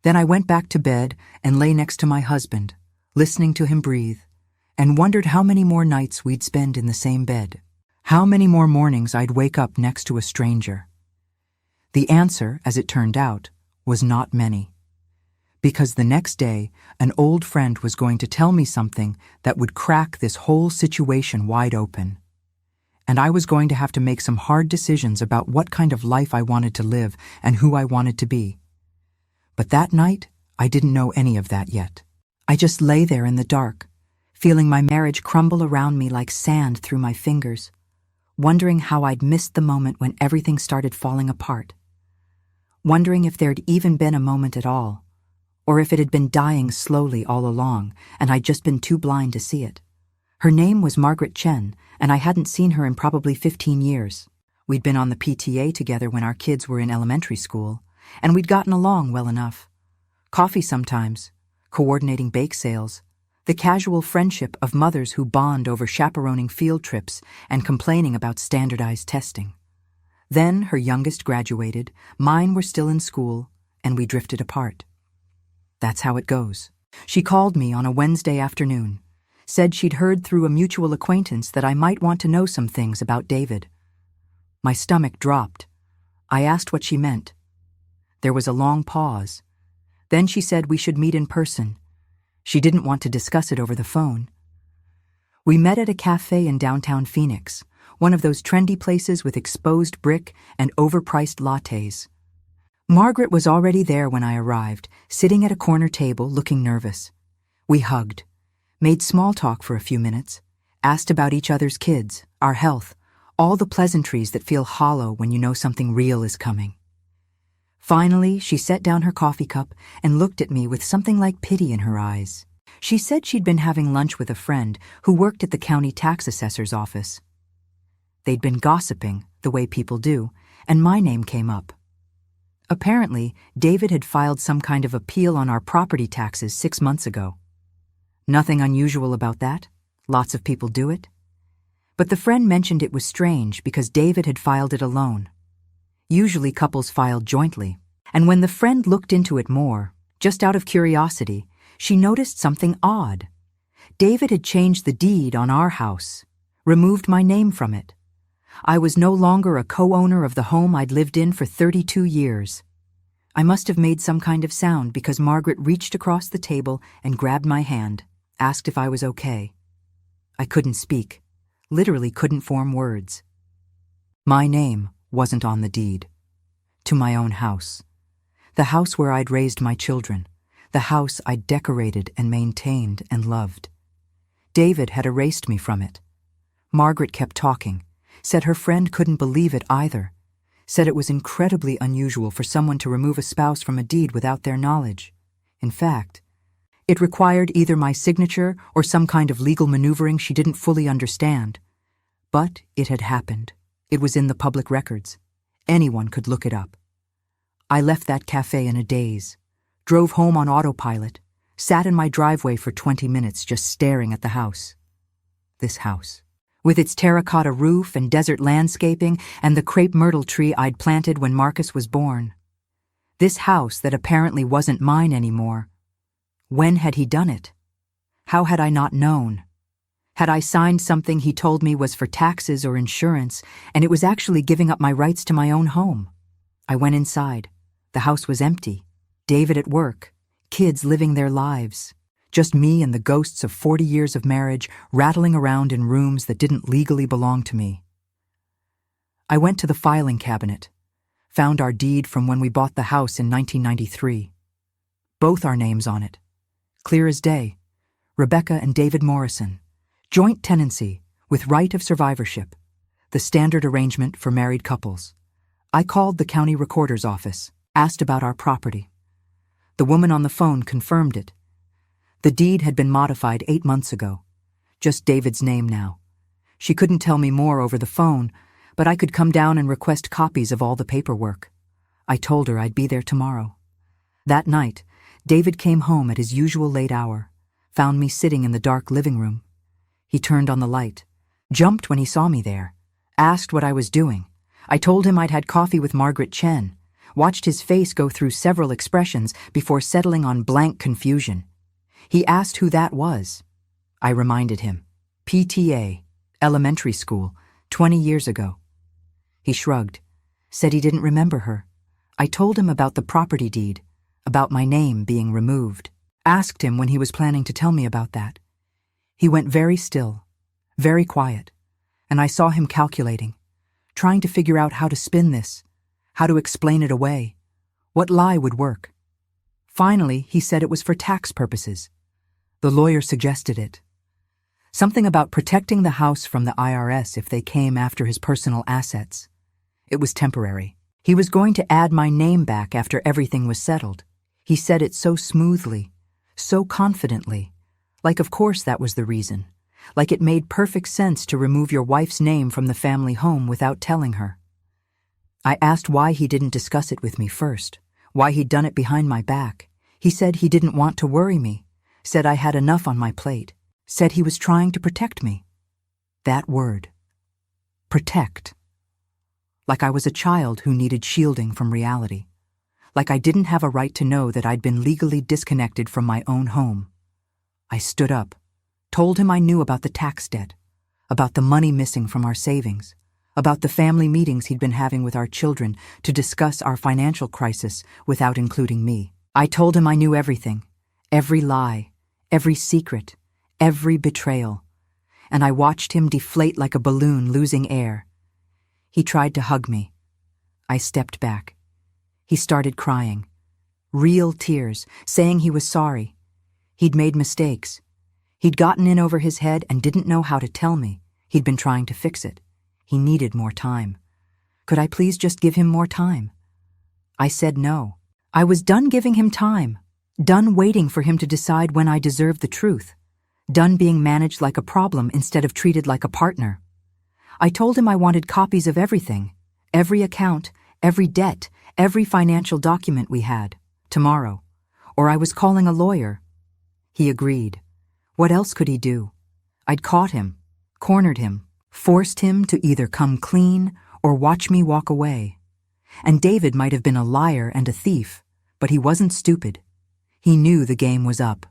Then I went back to bed and lay next to my husband, listening to him breathe, and wondered how many more nights we'd spend in the same bed. How many more mornings I'd wake up next to a stranger. The answer, as it turned out, was not many. Because the next day, an old friend was going to tell me something that would crack this whole situation wide open. And I was going to have to make some hard decisions about what kind of life I wanted to live and who I wanted to be. But that night, I didn't know any of that yet. I just lay there in the dark, feeling my marriage crumble around me like sand through my fingers, wondering how I'd missed the moment when everything started falling apart. Wondering if there'd even been a moment at all, or if it had been dying slowly all along and I'd just been too blind to see it. Her name was Margaret Chen, and I hadn't seen her in probably 15 years. We'd been on the PTA together when our kids were in elementary school, and we'd gotten along well enough. Coffee sometimes, coordinating bake sales, the casual friendship of mothers who bond over chaperoning field trips and complaining about standardized testing. Then her youngest graduated, mine were still in school, and we drifted apart. That's how it goes. She called me on a Wednesday afternoon, said she'd heard through a mutual acquaintance that I might want to know some things about David. My stomach dropped. I asked what she meant. There was a long pause. Then she said we should meet in person. She didn't want to discuss it over the phone. We met at a cafe in downtown Phoenix, one of those trendy places with exposed brick and overpriced lattes. Margaret was already there when I arrived, sitting at a corner table looking nervous. We hugged, made small talk for a few minutes, asked about each other's kids, our health, all the pleasantries that feel hollow when you know something real is coming. Finally, she set down her coffee cup and looked at me with something like pity in her eyes. She said she'd been having lunch with a friend who worked at the county tax assessor's office. They'd been gossiping, the way people do, and my name came up. Apparently, David had filed some kind of appeal on our property taxes 6 months ago. Nothing unusual about that. Lots of people do it. But the friend mentioned it was strange because David had filed it alone. Usually couples filed jointly, and when the friend looked into it more, just out of curiosity, she noticed something odd. David had changed the deed on our house, removed my name from it. I was no longer a co-owner of the home I'd lived in for 32 years. I must have made some kind of sound because Margaret reached across the table and grabbed my hand, asked if I was okay. I couldn't speak, literally couldn't form words. My name wasn't on the deed. To my own house. The house where I'd raised my children. The house I'd decorated and maintained and loved. David had erased me from it. Margaret kept talking, said her friend couldn't believe it either, said it was incredibly unusual for someone to remove a spouse from a deed without their knowledge. In fact, it required either my signature or some kind of legal maneuvering she didn't fully understand. But it had happened. It was in the public records. Anyone could look it up. I left that cafe in a daze, drove home on autopilot, sat in my driveway for 20 minutes just staring at the house. This house, with its terracotta roof and desert landscaping and the crepe myrtle tree I'd planted when Marcus was born. This house that apparently wasn't mine anymore. When had he done it? How had I not known? Had I signed something he told me was for taxes or insurance, and it was actually giving up my rights to my own home? I went inside. The house was empty. David at work. Kids living their lives. Just me and the ghosts of 40 years of marriage rattling around in rooms that didn't legally belong to me. I went to the filing cabinet. Found our deed from when we bought the house in 1993. Both our names on it. Clear as day. Rebecca and David Morrison. Joint tenancy, with right of survivorship. The standard arrangement for married couples. I called the county recorder's office, asked about our property. The woman on the phone confirmed it. The deed had been modified 8 months ago. Just David's name now. She couldn't tell me more over the phone, but I could come down and request copies of all the paperwork. I told her I'd be there tomorrow. That night, David came home at his usual late hour, found me sitting in the dark living room. He turned on the light, jumped when he saw me there, asked what I was doing. I told him I'd had coffee with Margaret Chen, watched his face go through several expressions before settling on blank confusion. He asked who that was. I reminded him. PTA, elementary school, 20 years ago. He shrugged, said he didn't remember her. I told him about the property deed, about my name being removed. Asked him when he was planning to tell me about that. He went very still, very quiet, and I saw him calculating, trying to figure out how to spin this, how to explain it away, what lie would work. Finally, he said it was for tax purposes. The lawyer suggested it. Something about protecting the house from the IRS if they came after his personal assets. It was temporary. He was going to add my name back after everything was settled. He said it so smoothly, so confidently, like of course that was the reason, like it made perfect sense to remove your wife's name from the family home without telling her. I asked why he didn't discuss it with me first, why he'd done it behind my back. He said he didn't want to worry me, said I had enough on my plate, said he was trying to protect me. That word. Protect. Like I was a child who needed shielding from reality. Like I didn't have a right to know that I'd been legally disconnected from my own home. I stood up, told him I knew about the tax debt, about the money missing from our savings, about the family meetings he'd been having with our children to discuss our financial crisis without including me. I told him I knew everything, every lie, every secret, every betrayal, and I watched him deflate like a balloon losing air. He tried to hug me. I stepped back. He started crying. Real tears, saying he was sorry. He'd made mistakes. He'd gotten in over his head and didn't know how to tell me. He'd been trying to fix it. He needed more time. Could I please just give him more time? I said no. I was done giving him time, done waiting for him to decide when I deserved the truth, done being managed like a problem instead of treated like a partner. I told him I wanted copies of everything, every account, every debt, every financial document we had, tomorrow, or I was calling a lawyer. He agreed. What else could he do? I'd caught him, cornered him, forced him to either come clean or watch me walk away. And David might have been a liar and a thief, but he wasn't stupid. He knew the game was up.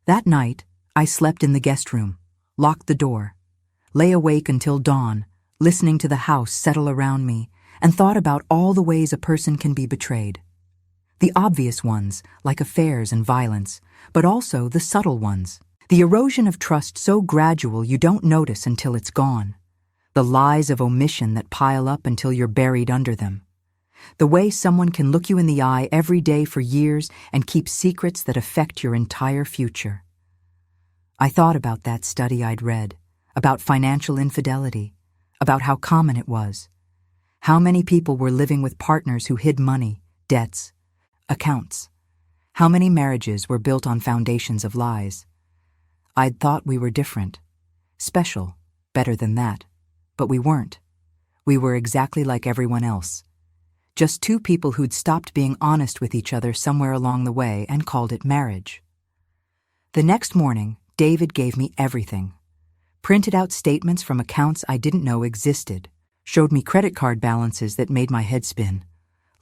That night, I slept in the guest room, locked the door, lay awake until dawn, listening to the house settle around me, and thought about all the ways a person can be betrayed. The obvious ones, like affairs and violence, but also the subtle ones. The erosion of trust so gradual you don't notice until it's gone. The lies of omission that pile up until you're buried under them. The way someone can look you in the eye every day for years and keep secrets that affect your entire future. I thought about that study I'd read, about financial infidelity, about how common it was. How many people were living with partners who hid money, debts, accounts. How many marriages were built on foundations of lies. I'd thought we were different, special, better than that, but we weren't. We were exactly like everyone else. Just two people who'd stopped being honest with each other somewhere along the way and called it marriage. The next morning, David gave me everything. Printed out statements from accounts I didn't know existed, showed me credit card balances that made my head spin,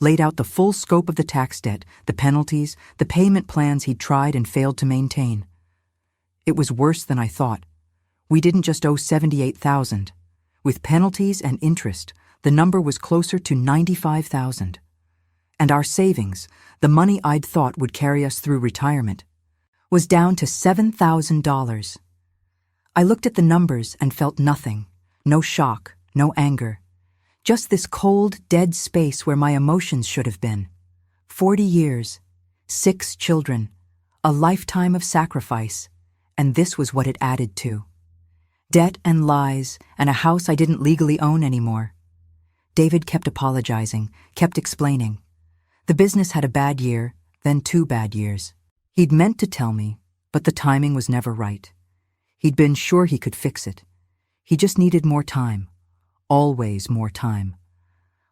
laid out the full scope of the tax debt, the penalties, the payment plans he'd tried and failed to maintain. It was worse than I thought, We didn't just owe $78,000. With penalties and interest, the number was closer to $95,000. And our savings, the money I'd thought would carry us through retirement, was down to $7,000. I looked at the numbers and felt nothing. No shock, no anger. Just this cold, dead space where my emotions should have been. 40 years, 6 children, a lifetime of sacrifice, and this was what it added to. Debt and lies, and a house I didn't legally own anymore. David kept apologizing, kept explaining. The business had a bad year, then 2 bad years. He'd meant to tell me, but the timing was never right. He'd been sure he could fix it. He just needed more time. Always more time.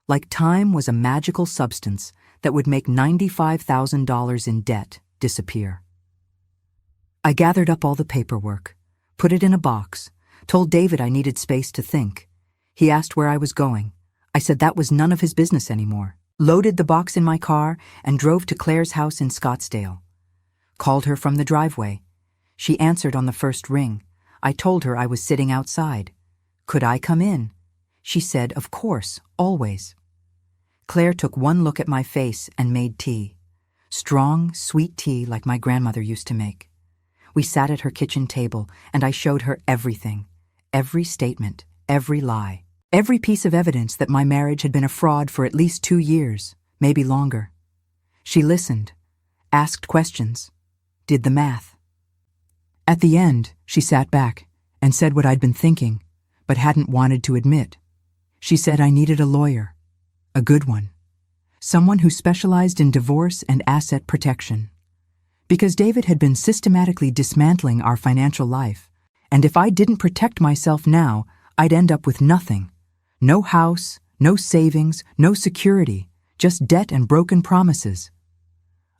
Like time was a magical substance that would make $95,000 in debt disappear. I gathered up all the paperwork, put it in a box, told David I needed space to think. He asked where I was going. I said that was none of his business anymore. Loaded the box in my car and drove to Claire's house in Scottsdale. Called her from the driveway. She answered on the first ring. I told her I was sitting outside. Could I come in? She said, of course, always. Claire took one look at my face and made tea. Strong, sweet tea like my grandmother used to make. We sat at her kitchen table, and I showed her everything. Every statement, every lie. Every piece of evidence that my marriage had been a fraud for at least 2 years, maybe longer. She listened, asked questions, did the math. At the end, she sat back and said what I'd been thinking, but hadn't wanted to admit. She said I needed a lawyer, a good one, someone who specialized in divorce and asset protection. Because David had been systematically dismantling our financial life, and if I didn't protect myself now, I'd end up with nothing. No house, no savings, no security, just debt and broken promises.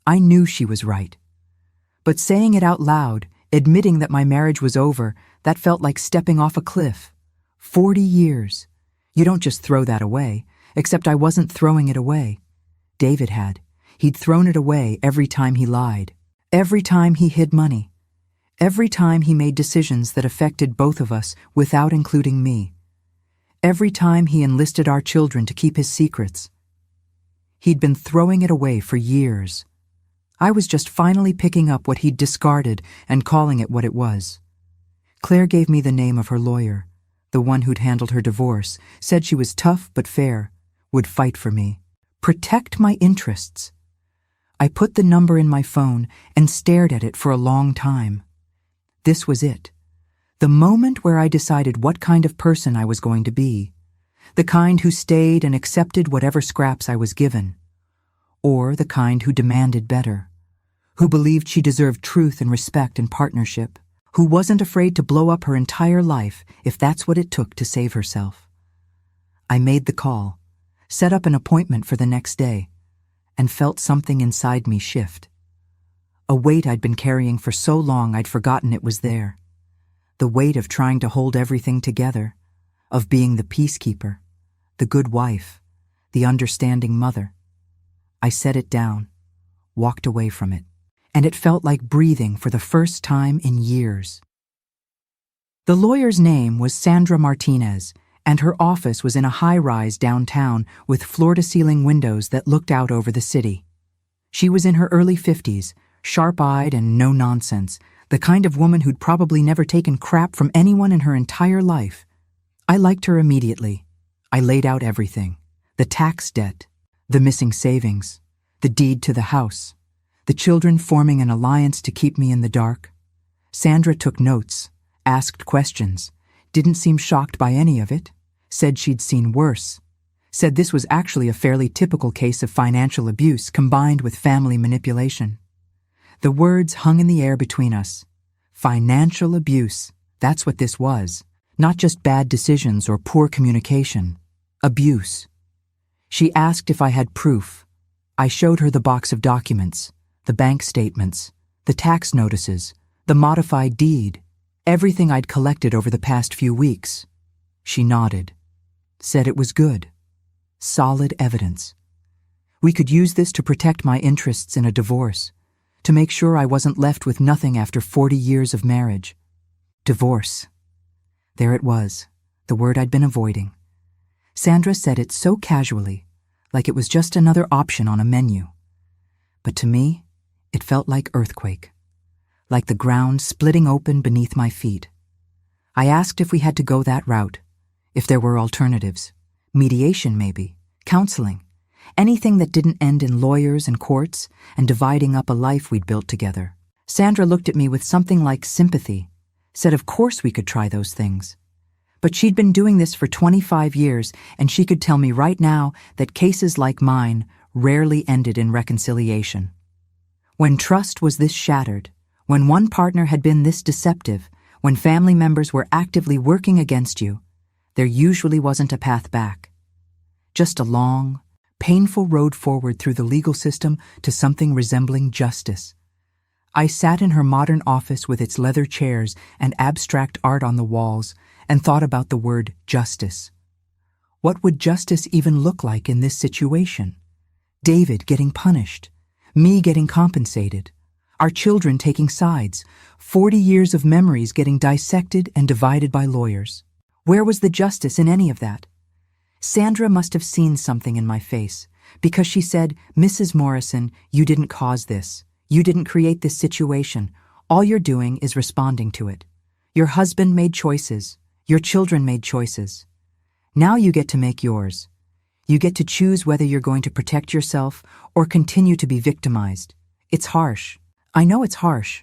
I knew she was right. But saying it out loud, admitting that my marriage was over, that felt like stepping off a cliff. 40 years. You don't just throw that away, except I wasn't throwing it away. David had. He'd thrown it away every time he lied. Every time he hid money. Every time he made decisions that affected both of us without including me. Every time he enlisted our children to keep his secrets. He'd been throwing it away for years. I was just finally picking up what he'd discarded and calling it what it was. Claire gave me the name of her lawyer, the one who'd handled her divorce, said she was tough but fair, would fight for me, protect my interests. I put the number in my phone and stared at it for a long time. This was it. The moment where I decided what kind of person I was going to be. The kind who stayed and accepted whatever scraps I was given. Or the kind who demanded better. Who believed she deserved truth and respect and partnership. Who wasn't afraid to blow up her entire life if that's what it took to save herself. I made the call, set up an appointment for the next day, and felt something inside me shift. A weight I'd been carrying for so long I'd forgotten it was there. The weight of trying to hold everything together, of being the peacekeeper, the good wife, the understanding mother. I set it down, walked away from it, and it felt like breathing for the first time in years. The lawyer's name was Sandra Martinez, and her office was in a high-rise downtown with floor-to-ceiling windows that looked out over the city. She was in her early 50s, sharp-eyed and no-nonsense, the kind of woman who'd probably never taken crap from anyone in her entire life. I liked her immediately. I laid out everything. The tax debt, the missing savings, the deed to the house, the children forming an alliance to keep me in the dark. Sandra took notes, asked questions, didn't seem shocked by any of it, said she'd seen worse, said this was actually a fairly typical case of financial abuse combined with family manipulation. The words hung in the air between us. Financial abuse, that's what this was. Not just bad decisions or poor communication. Abuse. She asked if I had proof. I showed her the box of documents, the bank statements, the tax notices, the modified deed, everything I'd collected over the past few weeks. She nodded, said it was good. Solid evidence. We could use this to protect my interests in a divorce, to make sure I wasn't left with nothing after 40 years of marriage. Divorce. There it was, the word I'd been avoiding. Sandra said it so casually, like it was just another option on a menu. But to me, it felt like earthquake, like the ground splitting open beneath my feet. I asked if we had to go that route, if there were alternatives. Mediation, maybe. Counseling. Anything that didn't end in lawyers and courts and dividing up a life we'd built together. Sandra looked at me with something like sympathy, said of course we could try those things. But she'd been doing this for 25 years, and she could tell me right now that cases like mine rarely ended in reconciliation. When trust was this shattered, when one partner had been this deceptive, when family members were actively working against you, there usually wasn't a path back. Just a long, painful road forward through the legal system to something resembling justice. I sat in her modern office with its leather chairs and abstract art on the walls and thought about the word justice. What would justice even look like in this situation? David getting punished, me getting compensated, our children taking sides, 40 years of memories getting dissected and divided by lawyers. Where was the justice in any of that? Sandra must have seen something in my face, because she said, "Mrs. Morrison, you didn't cause this. You didn't create this situation. All you're doing is responding to it. Your husband made choices. Your children made choices. Now you get to make yours. You get to choose whether you're going to protect yourself or continue to be victimized. It's harsh. I know it's harsh,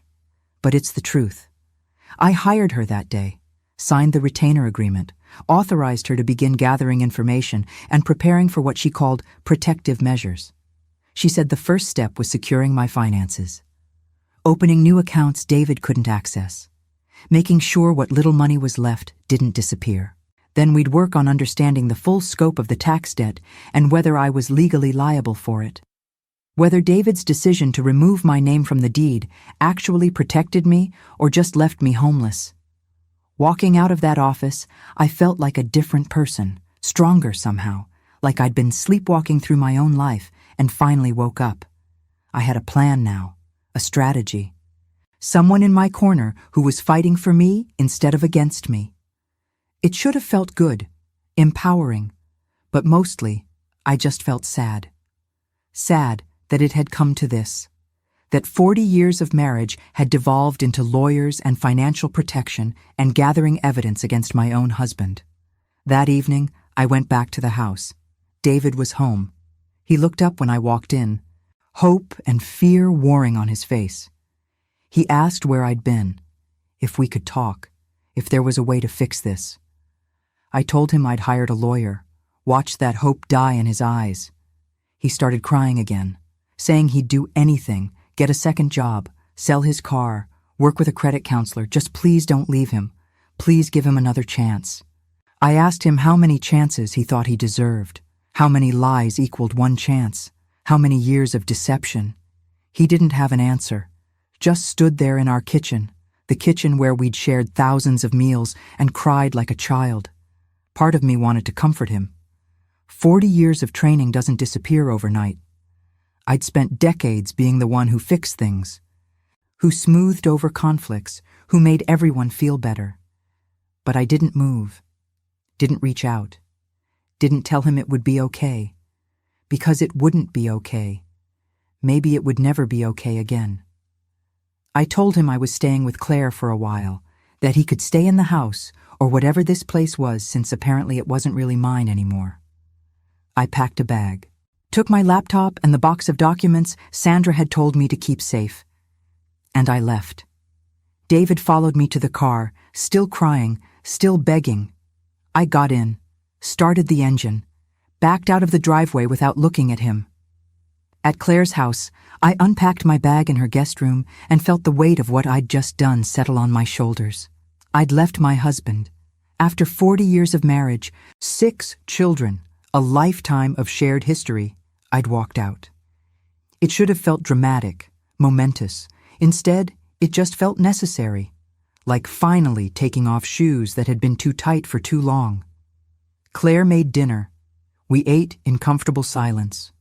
but it's the truth." I hired her that day, signed the retainer agreement, authorized her to begin gathering information and preparing for what she called protective measures. She said the first step was securing my finances, opening new accounts David couldn't access, making sure what little money was left didn't disappear. Then we'd work on understanding the full scope of the tax debt and whether I was legally liable for it. Whether David's decision to remove my name from the deed actually protected me or just left me homeless. Walking out of that office, I felt like a different person, stronger somehow, like I'd been sleepwalking through my own life and finally woke up. I had a plan now, a strategy. Someone in my corner who was fighting for me instead of against me. It should have felt good, empowering, but mostly, I just felt sad. Sad that it had come to this. That 40 years of marriage had devolved into lawyers and financial protection and gathering evidence against my own husband. That evening, I went back to the house. David was home. He looked up when I walked in, hope and fear warring on his face. He asked where I'd been, if we could talk, if there was a way to fix this. I told him I'd hired a lawyer, watched that hope die in his eyes. He started crying again, saying he'd do anything, get a second job, sell his car, work with a credit counselor. Just please don't leave him. Please give him another chance. I asked him how many chances he thought he deserved, how many lies equaled one chance, how many years of deception. He didn't have an answer, just stood there in our kitchen, the kitchen where we'd shared thousands of meals, and cried like a child. Part of me wanted to comfort him. 40 years of training doesn't disappear overnight. I'd spent decades being the one who fixed things, who smoothed over conflicts, who made everyone feel better. But I didn't move, didn't reach out, didn't tell him it would be okay, because it wouldn't be okay. Maybe it would never be okay again. I told him I was staying with Claire for a while, that he could stay in the house or whatever this place was, since apparently it wasn't really mine anymore. I packed a bag, took my laptop and the box of documents Sandra had told me to keep safe, and I left. David followed me to the car, still crying, still begging. I got in, started the engine, backed out of the driveway without looking at him. At Claire's house, I unpacked my bag in her guest room and felt the weight of what I'd just done settle on my shoulders. I'd left my husband. After 40 years of marriage, 6 children, a lifetime of shared history, I'd walked out. It should have felt dramatic, momentous. Instead, it just felt necessary, like finally taking off shoes that had been too tight for too long. Claire made dinner. We ate in comfortable silence.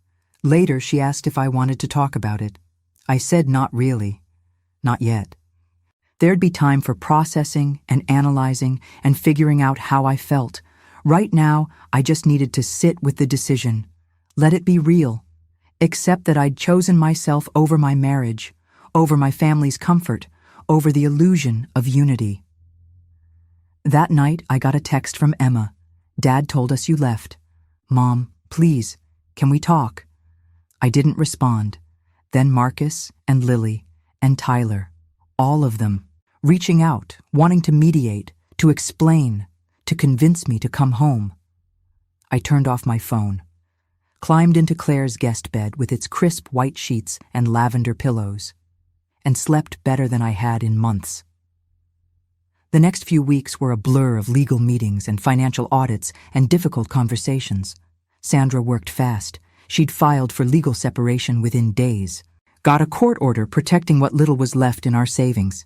Later, she asked if I wanted to talk about it. I said not really. Not yet. There'd be time for processing and analyzing and figuring out how I felt. Right now, I just needed to sit with the decision. Let it be real. Accept that I'd chosen myself over my marriage, over my family's comfort, over the illusion of unity. That night, I got a text from Emma. "Dad told us you left. Mom, please, can we talk?" I didn't respond. Then Marcus and Lily and Tyler, all of them, reaching out, wanting to mediate, to explain, to convince me to come home. I turned off my phone, climbed into Claire's guest bed with its crisp white sheets and lavender pillows, and slept better than I had in months. The next few weeks were a blur of legal meetings and financial audits and difficult conversations. Sandra worked fast. She'd filed for legal separation within days, got a court order protecting what little was left in our savings,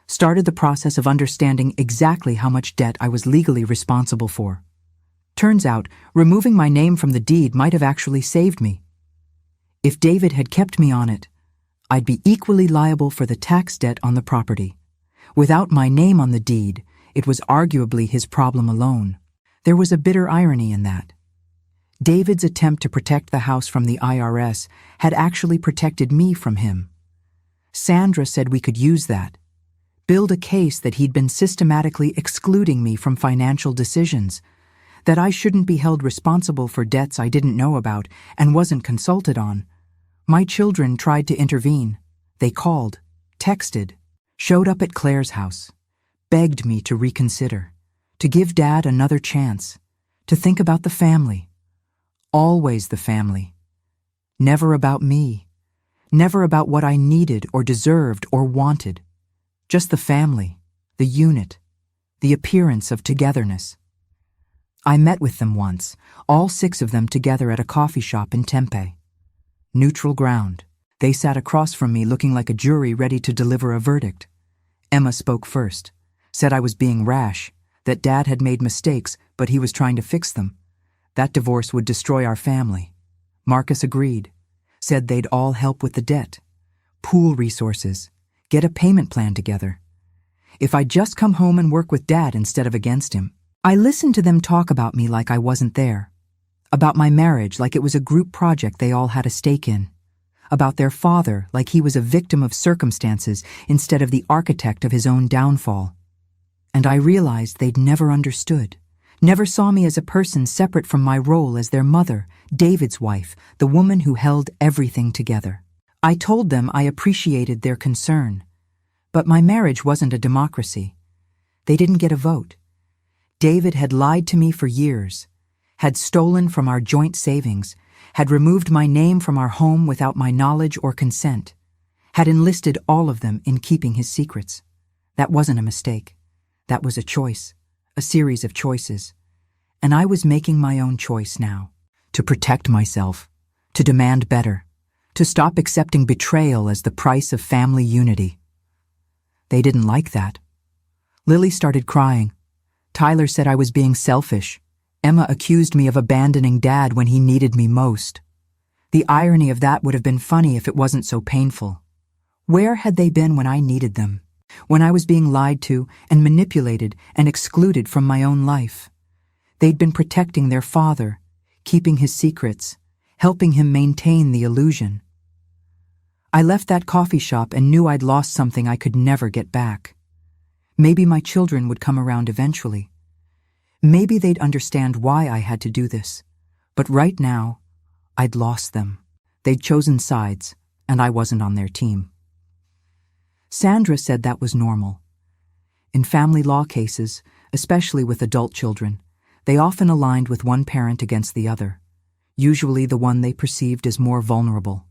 started the process of understanding exactly how much debt I was legally responsible for. Turns out, removing my name from the deed might have actually saved me. If David had kept me on it, I'd be equally liable for the tax debt on the property. Without my name on the deed, it was arguably his problem alone. There was a bitter irony in that. David's attempt to protect the house from the IRS had actually protected me from him. Sandra said we could use that, build a case that he'd been systematically excluding me from financial decisions, that I shouldn't be held responsible for debts I didn't know about and wasn't consulted on. My children tried to intervene. They called, texted, showed up at Claire's house, begged me to reconsider, to give Dad another chance, to think about the family. Always the family. Never about me. Never about what I needed or deserved or wanted. Just the family, the unit, the appearance of togetherness. I met with them once, all 6 of them together at a coffee shop in Tempe. Neutral ground. They sat across from me looking like a jury ready to deliver a verdict. Emma spoke first, said I was being rash, that Dad had made mistakes, but he was trying to fix them. That divorce would destroy our family. Marcus agreed, said they'd all help with the debt, pool resources, get a payment plan together. If I'd just come home and work with Dad instead of against him. I listened to them talk about me like I wasn't there, about my marriage like it was a group project they all had a stake in, about their father like he was a victim of circumstances instead of the architect of his own downfall. And I realized they'd never understood, never saw me as a person separate from my role as their mother, David's wife, the woman who held everything together. I told them I appreciated their concern, but my marriage wasn't a democracy. They didn't get a vote. David had lied to me for years, had stolen from our joint savings, had removed my name from our home without my knowledge or consent, had enlisted all of them in keeping his secrets. That wasn't a mistake. That was a choice, a series of choices. And I was making my own choice now, to protect myself, to demand better, to stop accepting betrayal as the price of family unity. They didn't like that. Lily started crying. Tyler said I was being selfish. Emma accused me of abandoning Dad when he needed me most. The irony of that would have been funny if it wasn't so painful. Where had they been when I needed them? When I was being lied to and manipulated and excluded from my own life? They'd been protecting their father, keeping his secrets, helping him maintain the illusion. I left that coffee shop and knew I'd lost something I could never get back. Maybe my children would come around eventually. Maybe they'd understand why I had to do this. But right now, I'd lost them. They'd chosen sides, and I wasn't on their team. Sandra said that was normal. In family law cases, especially with adult children, they often aligned with one parent against the other, usually the one they perceived as more vulnerable,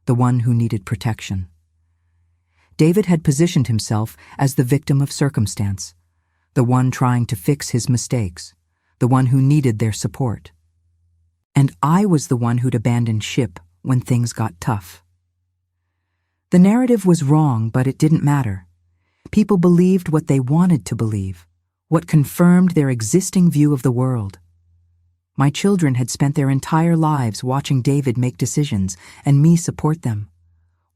the one who needed protection. David had positioned himself as the victim of circumstance, the one trying to fix his mistakes, the one who needed their support. And I was the one who'd abandoned ship when things got tough. The narrative was wrong, but it didn't matter. People believed what they wanted to believe, what confirmed their existing view of the world. My children had spent their entire lives watching David make decisions and me support them.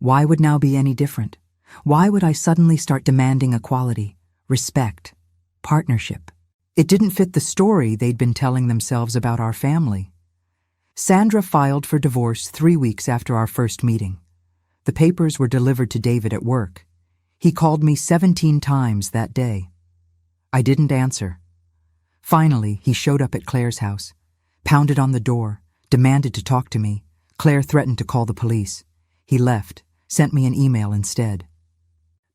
Why would now be any different? Why would I suddenly start demanding equality, respect, partnership? It didn't fit the story they'd been telling themselves about our family. Sandra filed for divorce 3 weeks after our first meeting. The papers were delivered to David at work. He called me 17 times that day. I didn't answer. Finally, he showed up at Claire's house, pounded on the door, demanded to talk to me. Claire threatened to call the police. He left, sent me an email instead.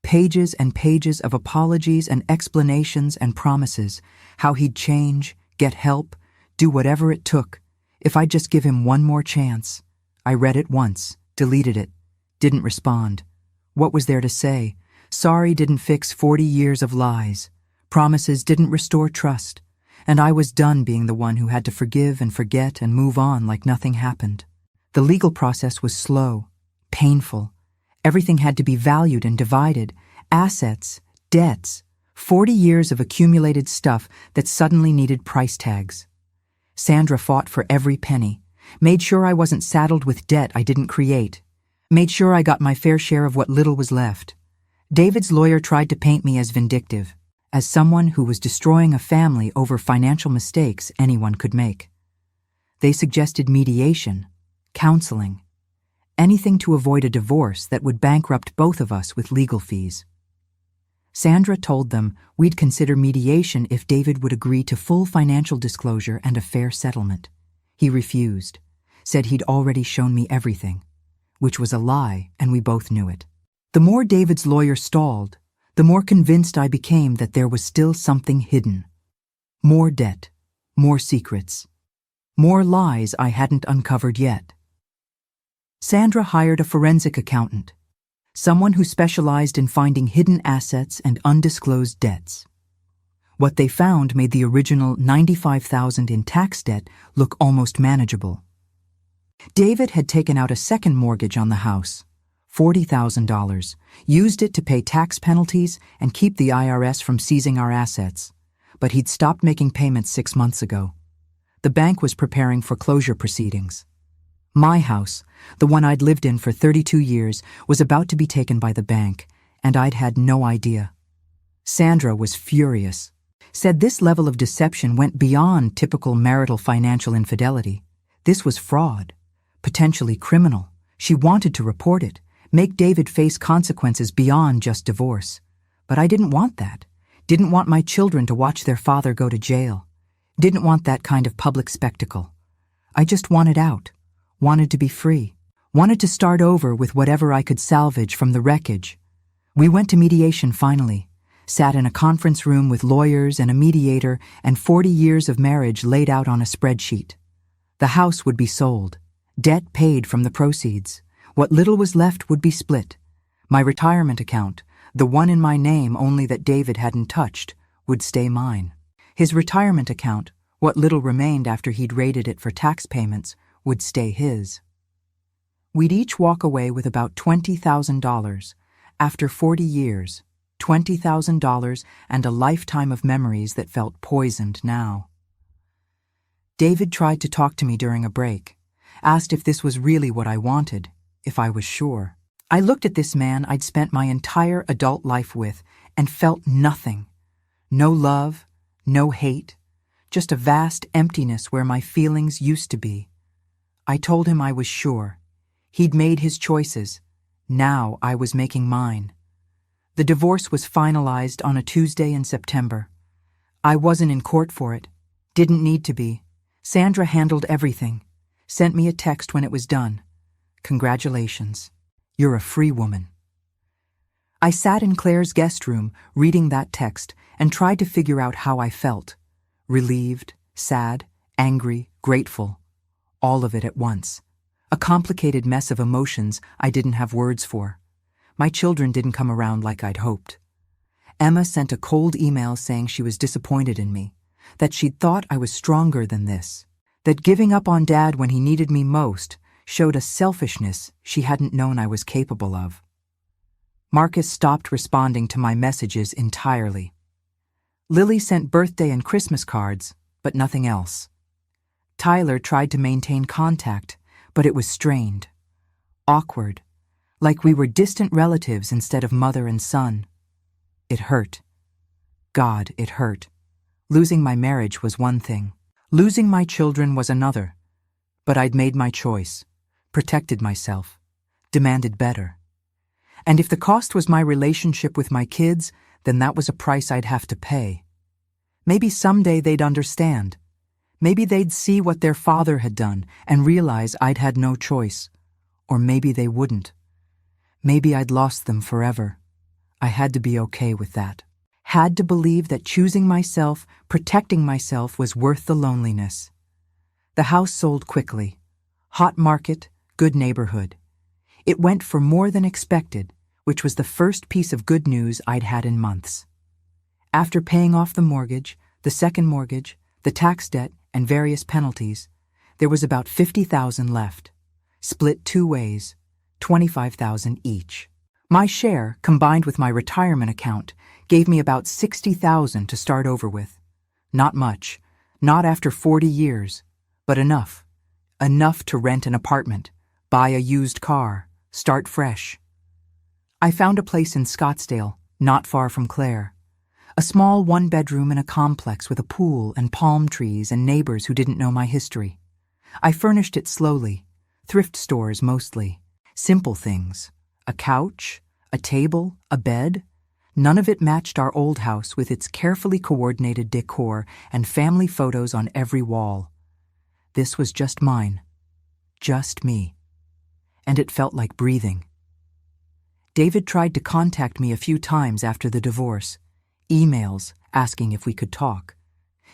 Pages and pages of apologies and explanations and promises, how he'd change, get help, do whatever it took, if I'd just give him one more chance. I read it once, deleted it, didn't respond. What was there to say? Sorry didn't fix 40 years of lies. Promises didn't restore trust. And I was done being the one who had to forgive and forget and move on like nothing happened. The legal process was slow, painful. Everything had to be valued and divided. Assets, debts, 40 years of accumulated stuff that suddenly needed price tags. Sandra fought for every penny, made sure I wasn't saddled with debt I didn't create, made sure I got my fair share of what little was left. David's lawyer tried to paint me as vindictive, as someone who was destroying a family over financial mistakes anyone could make. They suggested mediation, counseling, anything to avoid a divorce that would bankrupt both of us with legal fees. Sandra told them we'd consider mediation if David would agree to full financial disclosure and a fair settlement. He refused, said he'd already shown me everything, which was a lie, and we both knew it. The more David's lawyer stalled, the more convinced I became that there was still something hidden. More debt, more secrets, more lies I hadn't uncovered yet. Sandra hired a forensic accountant, someone who specialized in finding hidden assets and undisclosed debts. What they found made the original $95,000 in tax debt look almost manageable. David had taken out a second mortgage on the house, $40,000, used it to pay tax penalties and keep the IRS from seizing our assets, but he'd stopped making payments 6 months ago. The bank was preparing foreclosure proceedings. My house, the one I'd lived in for 32 years, was about to be taken by the bank, and I'd had no idea. Sandra was furious, said this level of deception went beyond typical marital financial infidelity. This was fraud, potentially criminal. She wanted to report it, make David face consequences beyond just divorce. But I didn't want that. Didn't want my children to watch their father go to jail. Didn't want that kind of public spectacle. I just wanted out. Wanted to be free, wanted to start over with whatever I could salvage from the wreckage. We went to mediation finally, sat in a conference room with lawyers and a mediator and 40 years of marriage laid out on a spreadsheet. The house would be sold, debt paid from the proceeds. What little was left would be split. My retirement account, the one in my name only that David hadn't touched, would stay mine. His retirement account, what little remained after he'd raided it for tax payments, would stay his. We'd each walk away with about $20,000. After 40 years, $20,000 and a lifetime of memories that felt poisoned now. David tried to talk to me during a break, asked if this was really what I wanted, if I was sure. I looked at this man I'd spent my entire adult life with and felt nothing. No love, no hate, just a vast emptiness where my feelings used to be. I told him I was sure. He'd made his choices. Now I was making mine. The divorce was finalized on a Tuesday in September. I wasn't in court for it. Didn't need to be. Sandra handled everything. Sent me a text when it was done. Congratulations. You're a free woman. I sat in Claire's guest room reading that text and tried to figure out how I felt. Relieved, sad, angry, grateful. All of it at once. A complicated mess of emotions I didn't have words for. My children didn't come around like I'd hoped. Emma sent a cold email saying she was disappointed in me, that she'd thought I was stronger than this, that giving up on Dad when he needed me most showed a selfishness she hadn't known I was capable of. Marcus stopped responding to my messages entirely. Lily sent birthday and Christmas cards, but nothing else. Tyler tried to maintain contact, but it was strained, awkward, like we were distant relatives instead of mother and son. It hurt. God, it hurt. Losing my marriage was one thing. Losing my children was another. But I'd made my choice, protected myself, demanded better. And if the cost was my relationship with my kids, then that was a price I'd have to pay. Maybe someday they'd understand. Maybe they'd see what their father had done and realize I'd had no choice. Or maybe they wouldn't. Maybe I'd lost them forever. I had to be okay with that. Had to believe that choosing myself, protecting myself was worth the loneliness. The house sold quickly. Hot market, good neighborhood. It went for more than expected, which was the first piece of good news I'd had in months. After paying off the mortgage, the second mortgage, the tax debt, and various penalties, there was about $50,000 left, split 2 ways, $25,000 each. My share, combined with my retirement account, gave me about $60,000 to start over with. Not much, not after 40 years, but enough. Enough to rent an apartment, buy a used car, start fresh. I found a place in Scottsdale, not far from Claire. A small 1-bedroom in a complex with a pool and palm trees and neighbors who didn't know my history. I furnished it slowly, thrift stores mostly, simple things. A couch, a table, a bed. None of it matched our old house with its carefully coordinated decor and family photos on every wall. This was just mine. Just me. And it felt like breathing. David tried to contact me a few times after the divorce. Emails asking if we could talk.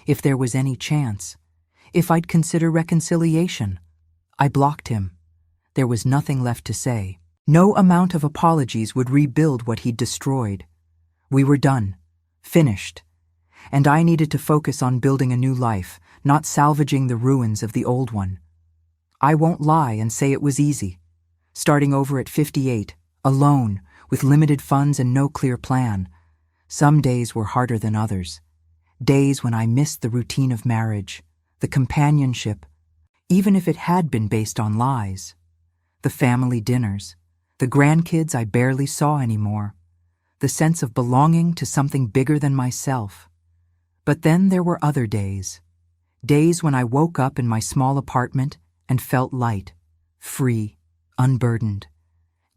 If there was any chance. If I'd consider reconciliation. I blocked him. There was nothing left to say. No amount of apologies would rebuild what he'd destroyed. We were done. Finished. And I needed to focus on building a new life, not salvaging the ruins of the old one. I won't lie and say it was easy. Starting over at 58, alone, with limited funds and no clear plan. Some days were harder than others. Days when I missed the routine of marriage, the companionship, even if it had been based on lies. The family dinners, the grandkids I barely saw anymore, the sense of belonging to something bigger than myself. But then there were other days. Days when I woke up in my small apartment and felt light, free, unburdened.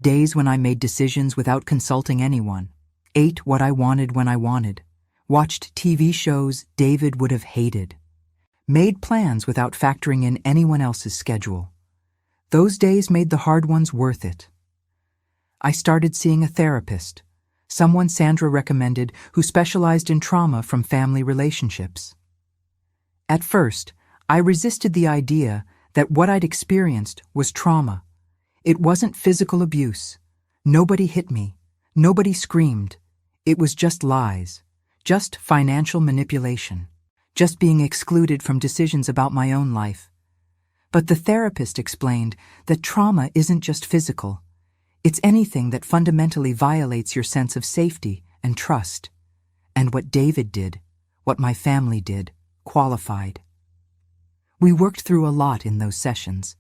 Days when I made decisions without consulting anyone, ate what I wanted when I wanted, watched TV shows David would have hated, made plans without factoring in anyone else's schedule. Those days made the hard ones worth it. I started seeing a therapist, someone Sandra recommended who specialized in trauma from family relationships. At first, I resisted the idea that what I'd experienced was trauma. It wasn't physical abuse. Nobody hit me. Nobody screamed. It was just lies, just financial manipulation, just being excluded from decisions about my own life. But the therapist explained that trauma isn't just physical. It's anything that fundamentally violates your sense of safety and trust. And what David did, what my family did, qualified. We worked through a lot in those sessions.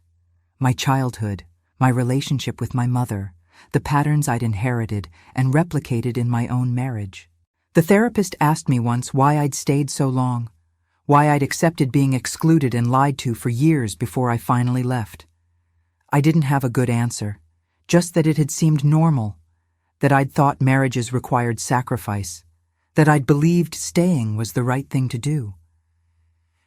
My childhood, my relationship with my mother, the patterns I'd inherited and replicated in my own marriage. The therapist asked me once why I'd stayed so long, why I'd accepted being excluded and lied to for years before I finally left. I didn't have a good answer, just that it had seemed normal, that I'd thought marriages required sacrifice, that I'd believed staying was the right thing to do.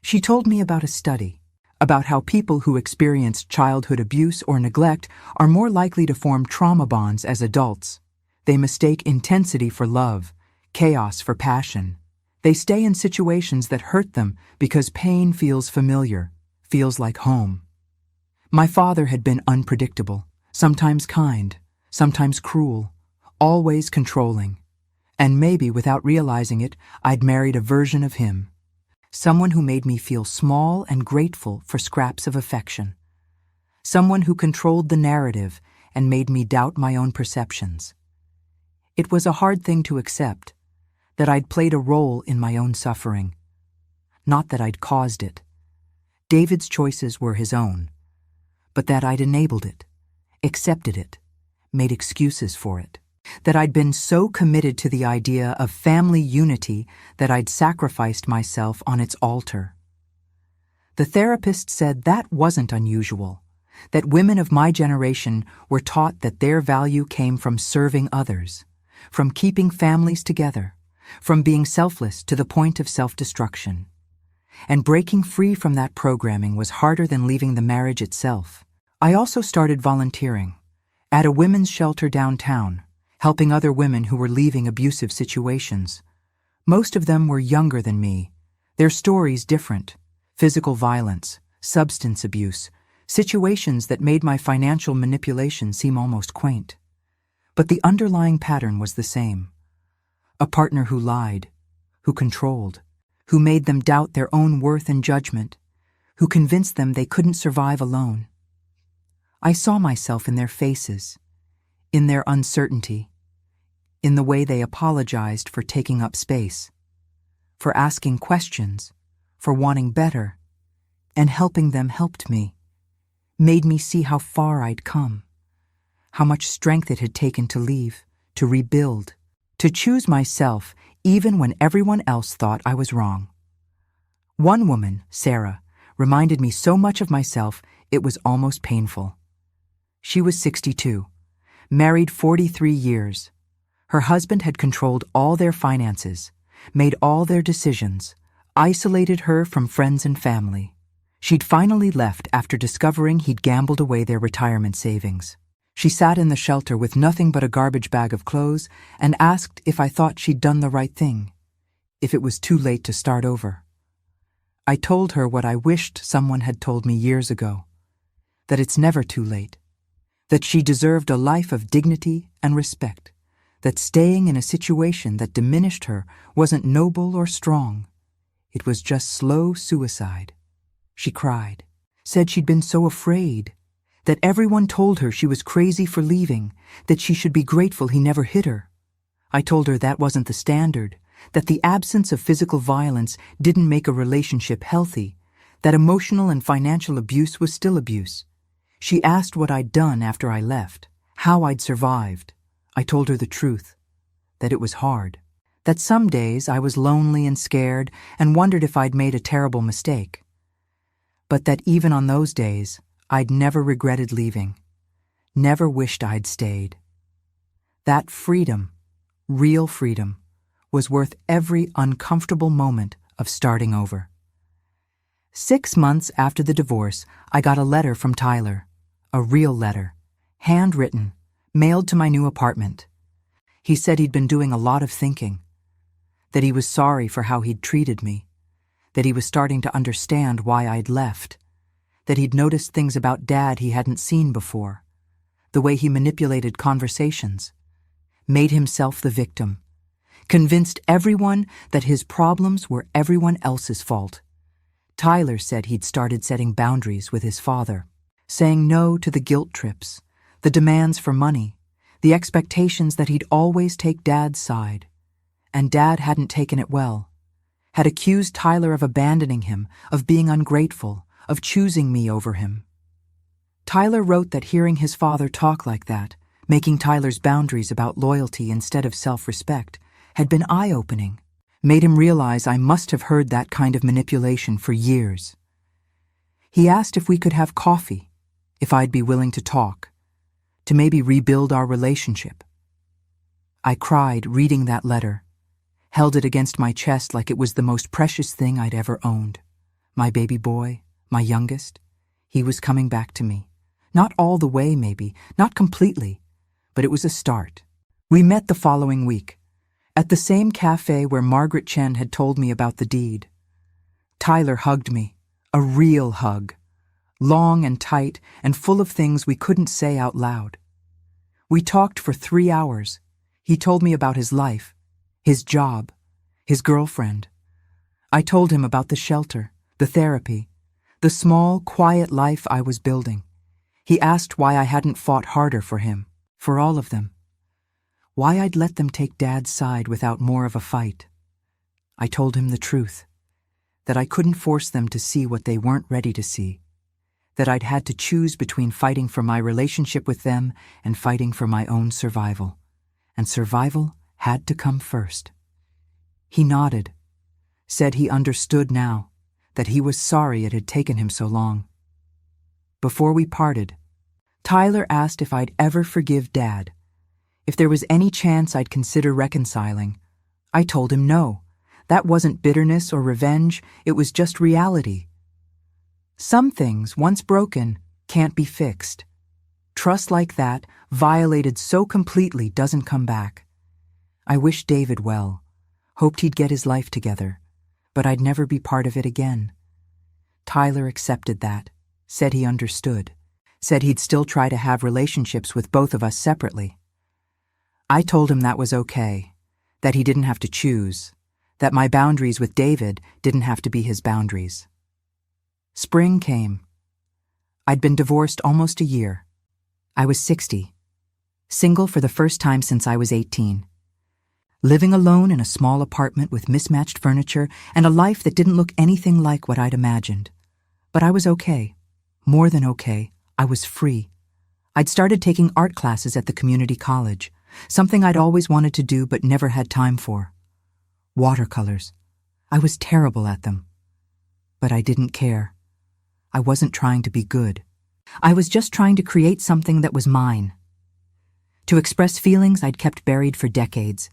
She told me about a study, about how people who experienced childhood abuse or neglect are more likely to form trauma bonds as adults. They mistake intensity for love, chaos for passion. They stay in situations that hurt them because pain feels familiar, feels like home. My father had been unpredictable, sometimes kind, sometimes cruel, always controlling. And maybe without realizing it, I'd married a version of him. Someone who made me feel small and grateful for scraps of affection. Someone who controlled the narrative and made me doubt my own perceptions. It was a hard thing to accept, that I'd played a role in my own suffering. Not that I'd caused it. David's choices were his own. But that I'd enabled it, accepted it, made excuses for it. That I'd been so committed to the idea of family unity that I'd sacrificed myself on its altar. The therapist said that wasn't unusual, that women of my generation were taught that their value came from serving others, from keeping families together, from being selfless to the point of self-destruction. And breaking free from that programming was harder than leaving the marriage itself. I also started volunteering at a women's shelter downtown, helping other women who were leaving abusive situations. Most of them were younger than me, their stories different: physical violence, substance abuse, situations that made my financial manipulation seem almost quaint. But the underlying pattern was the same: a partner who lied, who controlled, who made them doubt their own worth and judgment, who convinced them they couldn't survive alone. I saw myself in their faces, in their uncertainty, in the way they apologized for taking up space, for asking questions, for wanting better, and helping them helped me, made me see how far I'd come, how much strength it had taken to leave, to rebuild, to choose myself even when everyone else thought I was wrong. One woman, Sarah, reminded me so much of myself it was almost painful. She was 62, married 43 years. Her husband had controlled all their finances, made all their decisions, isolated her from friends and family. She'd finally left after discovering he'd gambled away their retirement savings. She sat in the shelter with nothing but a garbage bag of clothes and asked if I thought she'd done the right thing, if it was too late to start over. I told her what I wished someone had told me years ago, that it's never too late, that she deserved a life of dignity and respect, that staying in a situation that diminished her wasn't noble or strong. It was just slow suicide. She cried, said she'd been so afraid, that everyone told her she was crazy for leaving, that she should be grateful he never hit her. I told her that wasn't the standard, that the absence of physical violence didn't make a relationship healthy, that emotional and financial abuse was still abuse. She asked what I'd done after I left, how I'd survived. I told her the truth, that it was hard, that some days I was lonely and scared and wondered if I'd made a terrible mistake, but that even on those days, I'd never regretted leaving, never wished I'd stayed. That freedom, real freedom, was worth every uncomfortable moment of starting over. 6 months after the divorce, I got a letter from Tyler, a real letter, handwritten, mailed to my new apartment. He said he'd been doing a lot of thinking, that he was sorry for how he'd treated me, that he was starting to understand why I'd left, that he'd noticed things about Dad he hadn't seen before, the way he manipulated conversations, made himself the victim, convinced everyone that his problems were everyone else's fault. Tyler said he'd started setting boundaries with his father, saying no to the guilt trips, the demands for money, the expectations that he'd always take Dad's side. And Dad hadn't taken it well, had accused Tyler of abandoning him, of being ungrateful, of choosing me over him. Tyler wrote that hearing his father talk like that, making Tyler's boundaries about loyalty instead of self-respect, had been eye-opening, made him realize I must have heard that kind of manipulation for years. He asked if we could have coffee, if I'd be willing to talk, to maybe rebuild our relationship. I cried reading that letter, held it against my chest like it was the most precious thing I'd ever owned. My baby boy, my youngest, he was coming back to me. Not all the way, maybe, not completely, but it was a start. We met the following week, at the same cafe where Margaret Chen had told me about the deed. Tyler hugged me, a real hug, long and tight and full of things we couldn't say out loud. We talked for 3 hours. He told me about his life, his job, his girlfriend. I told him about the shelter, the therapy, the small, quiet life I was building. He asked why I hadn't fought harder for him, for all of them. Why I'd let them take Dad's side without more of a fight. I told him the truth, that I couldn't force them to see what they weren't ready to see, that I'd had to choose between fighting for my relationship with them and fighting for my own survival. And survival had to come first. He nodded, said he understood now, that he was sorry it had taken him so long. Before we parted, Tyler asked if I'd ever forgive Dad, if there was any chance I'd consider reconciling. I told him no. That wasn't bitterness or revenge, it was just reality. Some things, once broken, can't be fixed. Trust like that, violated so completely, doesn't come back. I wished David well, hoped he'd get his life together, but I'd never be part of it again. Tyler accepted that, said he understood, said he'd still try to have relationships with both of us separately. I told him that was okay, that he didn't have to choose, that my boundaries with David didn't have to be his boundaries. Spring came. I'd been divorced almost a year. I was 60, single for the first time since I was 18. Living alone in a small apartment with mismatched furniture and a life that didn't look anything like what I'd imagined. But I was okay. More than okay. I was free. I'd started taking art classes at the community college, something I'd always wanted to do but never had time for. Watercolors. I was terrible at them. But I didn't care. I wasn't trying to be good. I was just trying to create something that was mine. To express feelings I'd kept buried for decades.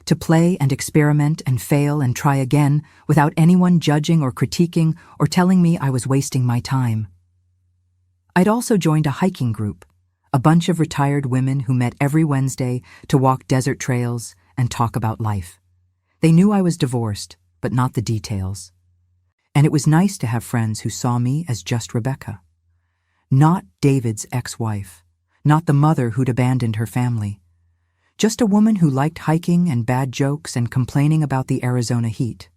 To play and experiment and fail and try again without anyone judging or critiquing or telling me I was wasting my time. I'd also joined a hiking group, a bunch of retired women who met every Wednesday to walk desert trails and talk about life. They knew I was divorced, but not the details. And it was nice to have friends who saw me as just Rebecca. Not David's ex-wife, not the mother who'd abandoned her family. Just a woman who liked hiking and bad jokes and complaining about the Arizona heat.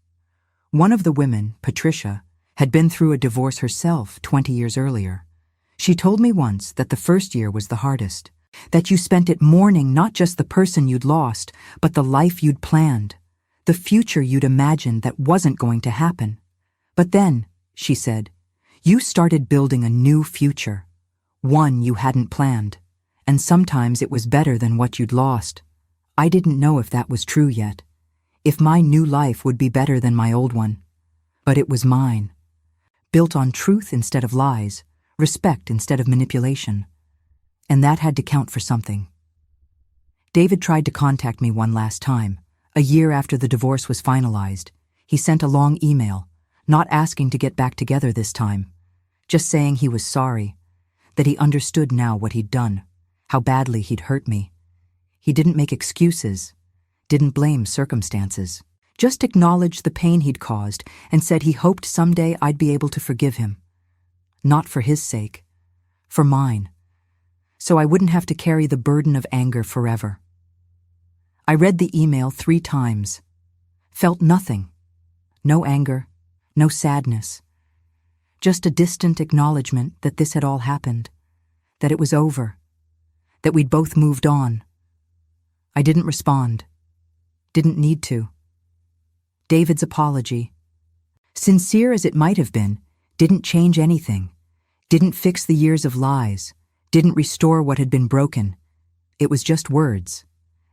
One of the women, Patricia, had been through a divorce herself 20 years earlier. She told me once that the first year was the hardest, that you spent it mourning not just the person you'd lost, but the life you'd planned, the future you'd imagined that wasn't going to happen. But then, she said, you started building a new future, one you hadn't planned. And sometimes it was better than what you'd lost. I didn't know if that was true yet, if my new life would be better than my old one. But it was mine, built on truth instead of lies, respect instead of manipulation. And that had to count for something. David tried to contact me one last time, a year after the divorce was finalized. He sent a long email, not asking to get back together this time, just saying he was sorry, that he understood now what he'd done. How badly he'd hurt me. He didn't make excuses, didn't blame circumstances, just acknowledged the pain he'd caused and said he hoped someday I'd be able to forgive him. Not for his sake, for mine, so I wouldn't have to carry the burden of anger forever. I read the email 3 times, felt nothing, no anger, no sadness, just a distant acknowledgement that this had all happened, that it was over, that we'd both moved on. I didn't respond. Didn't need to. David's apology, sincere as it might have been, didn't change anything, didn't fix the years of lies, didn't restore what had been broken. It was just words.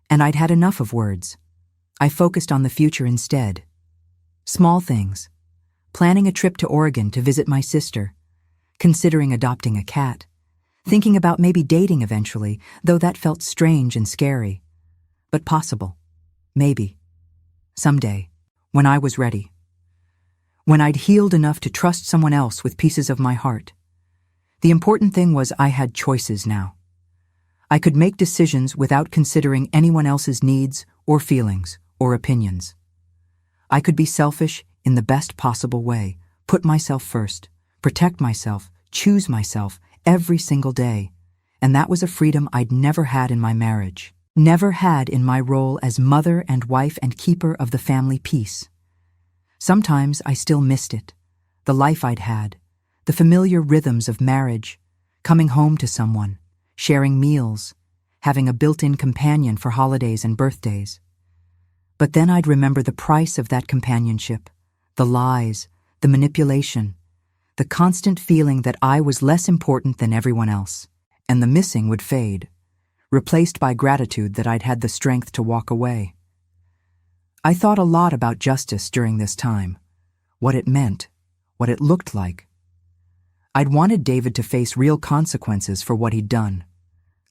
And I'd had enough of words. I focused on the future instead. Small things. Planning a trip to Oregon to visit my sister. Considering adopting a cat. Thinking about maybe dating eventually, though that felt strange and scary. But possible. Maybe. Someday. When I was ready. When I'd healed enough to trust someone else with pieces of my heart. The important thing was I had choices now. I could make decisions without considering anyone else's needs or feelings or opinions. I could be selfish in the best possible way, put myself first, protect myself, choose myself, every single day, and that was a freedom I'd never had in my marriage, never had in my role as mother and wife and keeper of the family peace. Sometimes I still missed it, the life I'd had, the familiar rhythms of marriage, coming home to someone, sharing meals, having a built-in companion for holidays and birthdays. But then I'd remember the price of that companionship, the lies, the manipulation, the constant feeling that I was less important than everyone else, and the missing would fade, replaced by gratitude that I'd had the strength to walk away. I thought a lot about justice during this time, what it meant, what it looked like. I'd wanted David to face real consequences for what he'd done.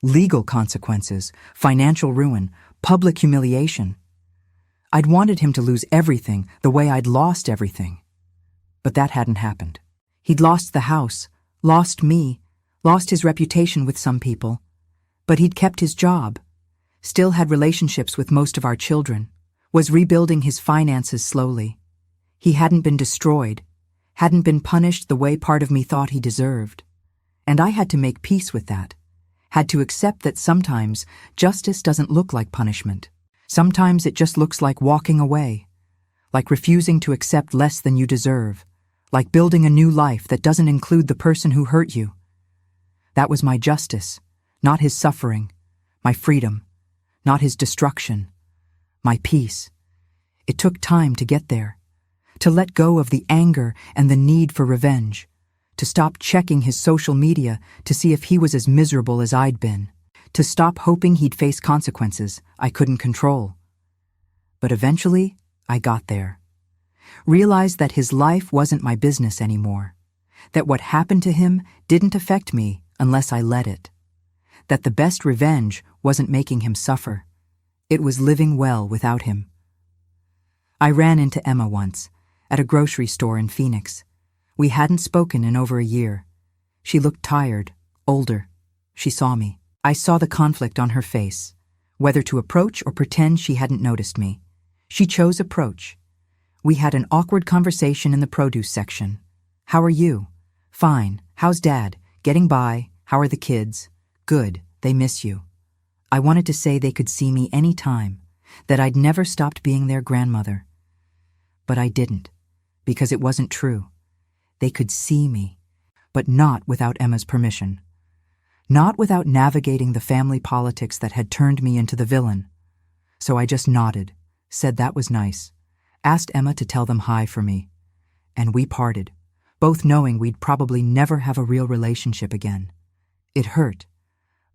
Legal consequences, financial ruin, public humiliation. I'd wanted him to lose everything the way I'd lost everything. But that hadn't happened. He'd lost the house, lost me, lost his reputation with some people. But he'd kept his job, still had relationships with most of our children, was rebuilding his finances slowly. He hadn't been destroyed, hadn't been punished the way part of me thought he deserved. And I had to make peace with that, had to accept that sometimes justice doesn't look like punishment. Sometimes it just looks like walking away, like refusing to accept less than you deserve, like building a new life that doesn't include the person who hurt you. That was my justice, not his suffering, my freedom, not his destruction, my peace. It took time to get there, to let go of the anger and the need for revenge, to stop checking his social media to see if he was as miserable as I'd been, to stop hoping he'd face consequences I couldn't control. But eventually, I got there. Realized that his life wasn't my business anymore, that what happened to him didn't affect me unless I let it, that the best revenge wasn't making him suffer. It was living well without him. I ran into Emma once, at a grocery store in Phoenix. We hadn't spoken in over a year. She looked tired, older. She saw me. I saw the conflict on her face, whether to approach or pretend she hadn't noticed me. She chose approach. We had an awkward conversation in the produce section. "How are you?" "Fine. How's Dad? Getting by. How are the kids?" "Good. They miss you." I wanted to say they could see me any time, that I'd never stopped being their grandmother. But I didn't, because it wasn't true. They could see me, but not without Emma's permission. Not without navigating the family politics that had turned me into the villain. So I just nodded, said that was nice, asked Emma to tell them hi for me. And we parted, both knowing we'd probably never have a real relationship again. It hurt,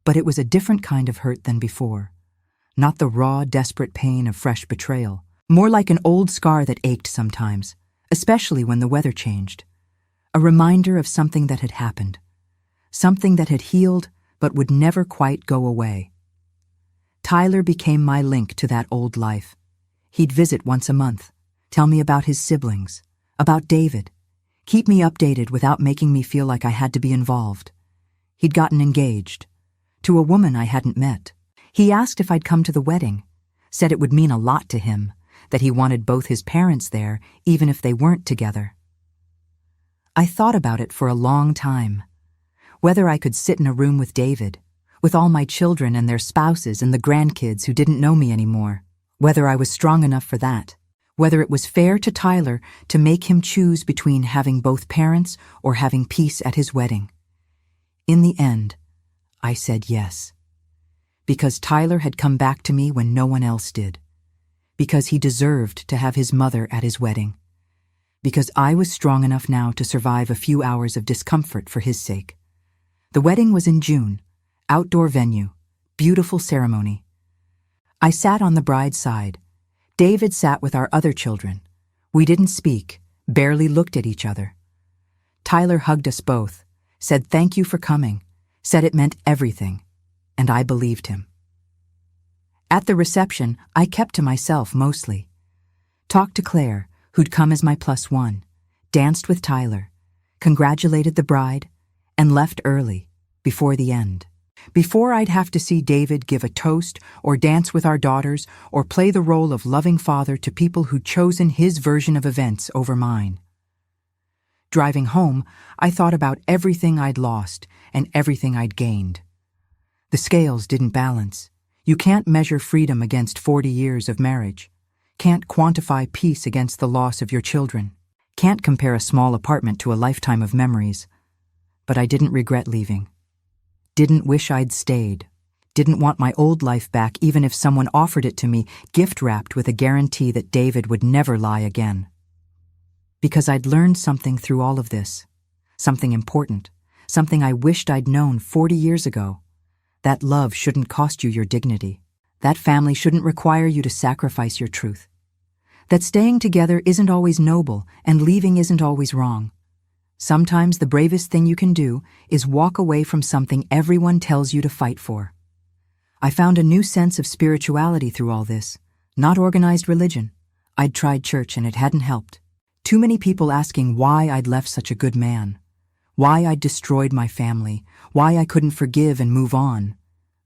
but it was a different kind of hurt than before. Not the raw, desperate pain of fresh betrayal, more like an old scar that ached sometimes, especially when the weather changed. A reminder of something that had happened. Something that had healed but would never quite go away. Tyler became my link to that old life. He'd visit once a month, tell me about his siblings, about David, keep me updated without making me feel like I had to be involved. He'd gotten engaged, to a woman I hadn't met. He asked if I'd come to the wedding, said it would mean a lot to him, that he wanted both his parents there, even if they weren't together. I thought about it for a long time. Whether I could sit in a room with David, with all my children and their spouses and the grandkids who didn't know me anymore, whether I was strong enough for that, whether it was fair to Tyler to make him choose between having both parents or having peace at his wedding. In the end, I said yes. Because Tyler had come back to me when no one else did. Because he deserved to have his mother at his wedding. Because I was strong enough now to survive a few hours of discomfort for his sake. The wedding was in June, outdoor venue, beautiful ceremony. I sat on the bride's side. David sat with our other children. We didn't speak, barely looked at each other. Tyler hugged us both, said thank you for coming, said it meant everything, and I believed him. At the reception, I kept to myself mostly. Talked to Claire, who'd come as my +1, danced with Tyler, congratulated the bride, and left early, before the end. Before I'd have to see David give a toast or dance with our daughters or play the role of loving father to people who'd chosen his version of events over mine. Driving home, I thought about everything I'd lost and everything I'd gained. The scales didn't balance. You can't measure freedom against 40 years of marriage. Can't quantify peace against the loss of your children. Can't compare a small apartment to a lifetime of memories. But I didn't regret leaving. Didn't wish I'd stayed. Didn't want my old life back even if someone offered it to me, gift-wrapped with a guarantee that David would never lie again. Because I'd learned something through all of this. something important, something I wished I'd known 40 years ago. That love shouldn't cost you your dignity. That family shouldn't require you to sacrifice your truth. That staying together isn't always noble and leaving isn't always wrong. Sometimes the bravest thing you can do is walk away from something everyone tells you to fight for. I found a new sense of spirituality through all this, not organized religion. I'd tried church and it hadn't helped. Too many people asking why I'd left such a good man, why I'd destroyed my family, why I couldn't forgive and move on.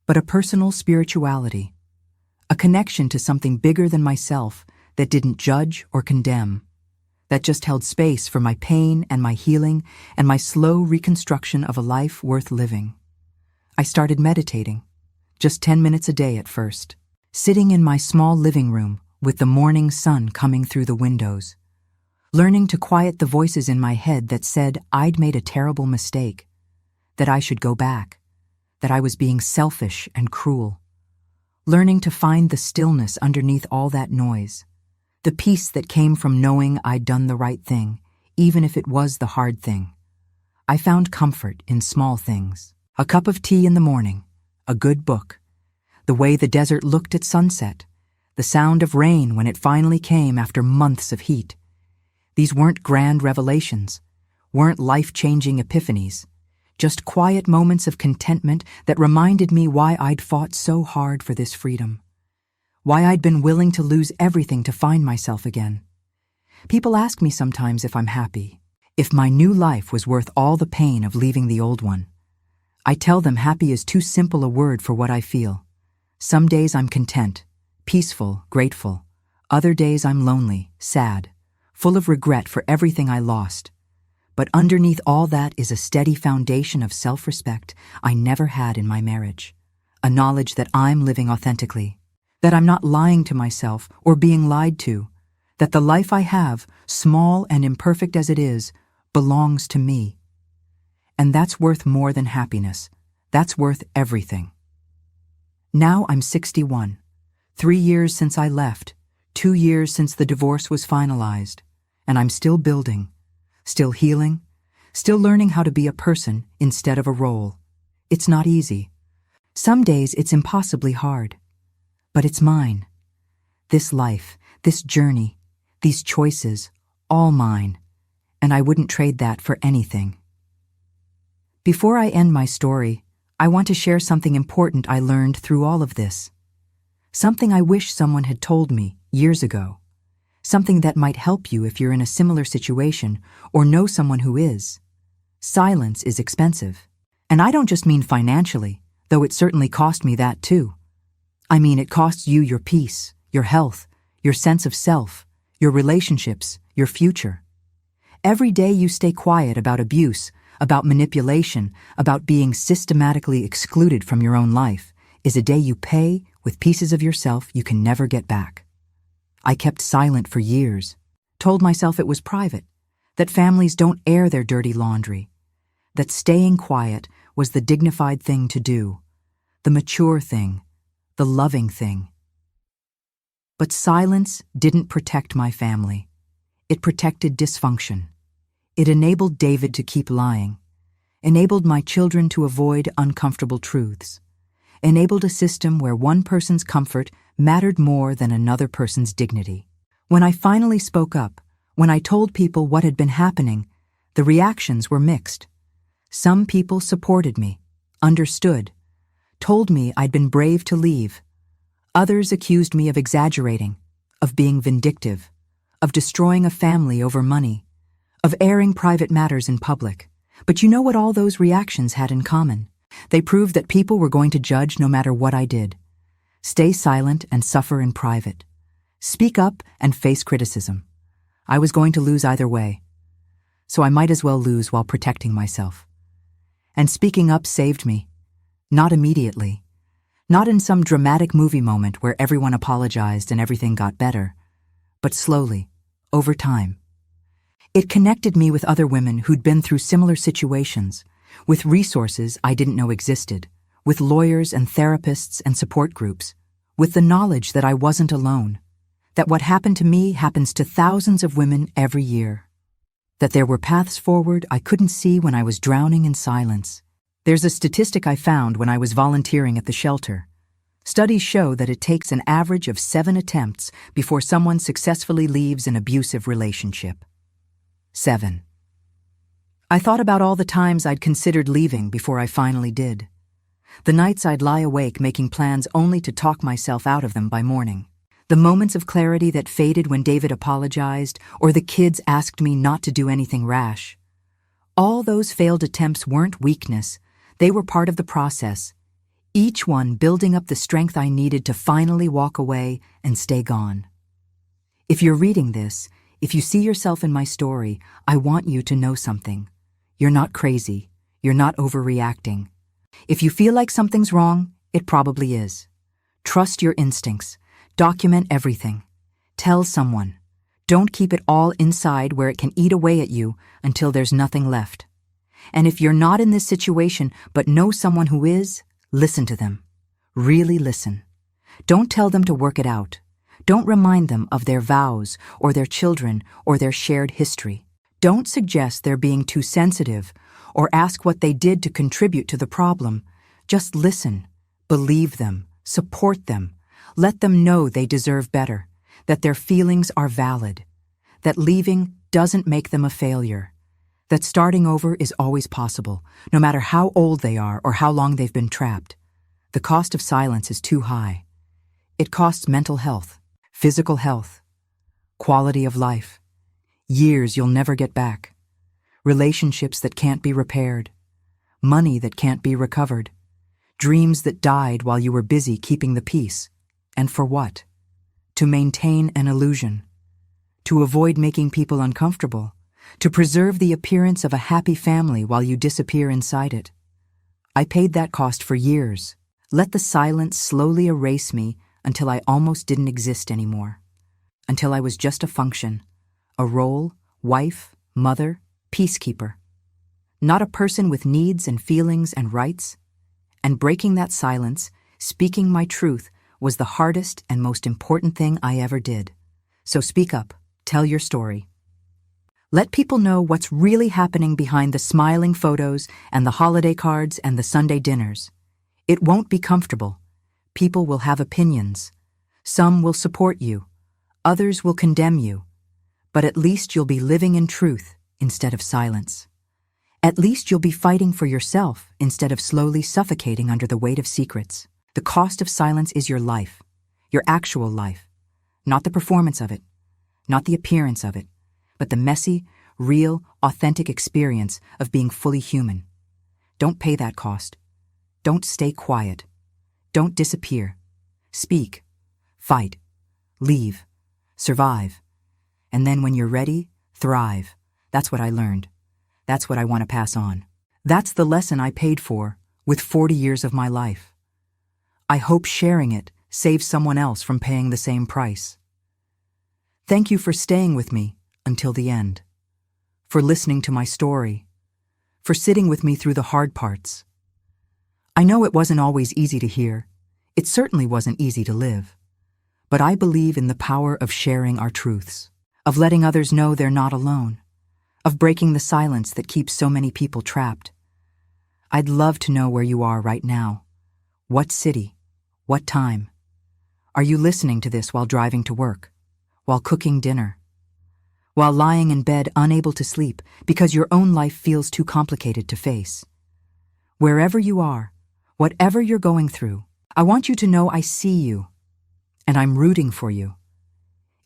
But a personal spirituality, a connection to something bigger than myself that didn't judge or condemn, that just held space for my pain and my healing and my slow reconstruction of a life worth living. I started meditating, just 10 minutes a day at first, sitting in my small living room with the morning sun coming through the windows, learning to quiet the voices in my head that said I'd made a terrible mistake, that I should go back, that I was being selfish and cruel, learning to find the stillness underneath all that noise, the peace that came from knowing I'd done the right thing, even if it was the hard thing. I found comfort in small things, a cup of tea in the morning, a good book, the way the desert looked at sunset, the sound of rain when it finally came after months of heat. These weren't grand revelations, weren't life-changing epiphanies, just quiet moments of contentment that reminded me why I'd fought so hard for this freedom, why I'd been willing to lose everything to find myself again. People ask me sometimes if I'm happy, if my new life was worth all the pain of leaving the old one. I tell them happy is too simple a word for what I feel. Some days I'm content, peaceful, grateful. Other days I'm lonely, sad, full of regret for everything I lost. But underneath all that is a steady foundation of self-respect I never had in my marriage. A knowledge that I'm living authentically, that I'm not lying to myself or being lied to, that the life I have, small and imperfect as it is, belongs to me. And that's worth more than happiness. That's worth everything. Now I'm 61. 3 years since I left, 2 years since the divorce was finalized, and I'm still building, still healing, still learning how to be a person instead of a role. It's not easy. Some days it's impossibly hard. But it's mine. This life, this journey, these choices, all mine, and I wouldn't trade that for anything. Before I end my story, I want to share something important I learned through all of this. Something I wish someone had told me years ago. Something that might help you if you're in a similar situation or know someone who is. Silence is expensive. And I don't just mean financially, though it certainly cost me that too. I mean it costs you your peace, your health, your sense of self, your relationships, your future. Every day you stay quiet about abuse, about manipulation, about being systematically excluded from your own life, is a day you pay with pieces of yourself you can never get back. I kept silent for years, told myself it was private, that families don't air their dirty laundry, that staying quiet was the dignified thing to do, the mature thing, the loving thing. But silence didn't protect my family. It protected dysfunction. It enabled David to keep lying, enabled my children to avoid uncomfortable truths, enabled a system where one person's comfort mattered more than another person's dignity. When I finally spoke up, when I told people what had been happening, the reactions were mixed. Some people supported me, understood, told me I'd been brave to leave. Others accused me of exaggerating, of being vindictive, of destroying a family over money, of airing private matters in public. But you know what all those reactions had in common? They proved that people were going to judge no matter what I did. Stay silent and suffer in private. Speak up and face criticism. I was going to lose either way. So I might as well lose while protecting myself. And speaking up saved me. Not immediately. Not in some dramatic movie moment where everyone apologized and everything got better. But slowly, over time. It connected me with other women who'd been through similar situations, with resources I didn't know existed, with lawyers and therapists and support groups, with the knowledge that I wasn't alone, that what happened to me happens to thousands of women every year. that there were paths forward I couldn't see when I was drowning in silence. There's a statistic I found when I was volunteering at the shelter. Studies show that it takes an average of 7 attempts before someone successfully leaves an abusive relationship. 7. I thought about all the times I'd considered leaving before I finally did. The nights I'd lie awake making plans only to talk myself out of them by morning. The moments of clarity that faded when David apologized, or the kids asked me not to do anything rash. All those failed attempts weren't weakness, they were part of the process, each one building up the strength I needed to finally walk away and stay gone. If you're reading this, if you see yourself in my story, I want you to know something. You're not crazy. You're not overreacting. If you feel like something's wrong, it probably is. Trust your instincts. Document everything. Tell someone. Don't keep it all inside where it can eat away at you until there's nothing left. And if you're not in this situation but know someone who is, listen to them. Really listen. Don't tell them to work it out. Don't remind them of their vows or their children or their shared history. Don't suggest they're being too sensitive or ask what they did to contribute to the problem. Just listen. Believe them. Support them. Let them know they deserve better, that their feelings are valid, that leaving doesn't make them a failure, that starting over is always possible, no matter how old they are or how long they've been trapped. The cost of silence is too high. It costs mental health, physical health, quality of life, years you'll never get back, relationships that can't be repaired, money that can't be recovered, dreams that died while you were busy keeping the peace. And for what? To maintain an illusion, to avoid making people uncomfortable, to preserve the appearance of a happy family while you disappear inside it. I paid that cost for years. Let the silence slowly erase me until I almost didn't exist anymore. Until I was just a function, a role, wife, mother, peacekeeper. Not a person with needs and feelings and rights. And breaking that silence, speaking my truth, was the hardest and most important thing I ever did. So speak up, tell your story. Let people know what's really happening behind the smiling photos and the holiday cards and the Sunday dinners. It won't be comfortable. People will have opinions. Some will support you. Others will condemn you. But at least you'll be living in truth instead of silence. At least you'll be fighting for yourself instead of slowly suffocating under the weight of secrets. The cost of silence is your life, your actual life, not the performance of it, not the appearance of it, but the messy, real, authentic experience of being fully human. Don't pay that cost. Don't stay quiet. Don't disappear. Speak, fight, leave, survive. And then when you're ready, thrive. That's what I learned. That's what I want to pass on. That's the lesson I paid for with 40 years of my life. I hope sharing it saves someone else from paying the same price. Thank you for staying with me until the end, for listening to my story, for sitting with me through the hard parts. I know it wasn't always easy to hear. It certainly wasn't easy to live. But I believe in the power of sharing our truths, of letting others know they're not alone, of breaking the silence that keeps so many people trapped. I'd love to know where you are right now. What city? What time? Are you listening to this while driving to work? While cooking dinner? While lying in bed unable to sleep because your own life feels too complicated to face? Wherever you are, whatever you're going through, I want you to know I see you, and I'm rooting for you.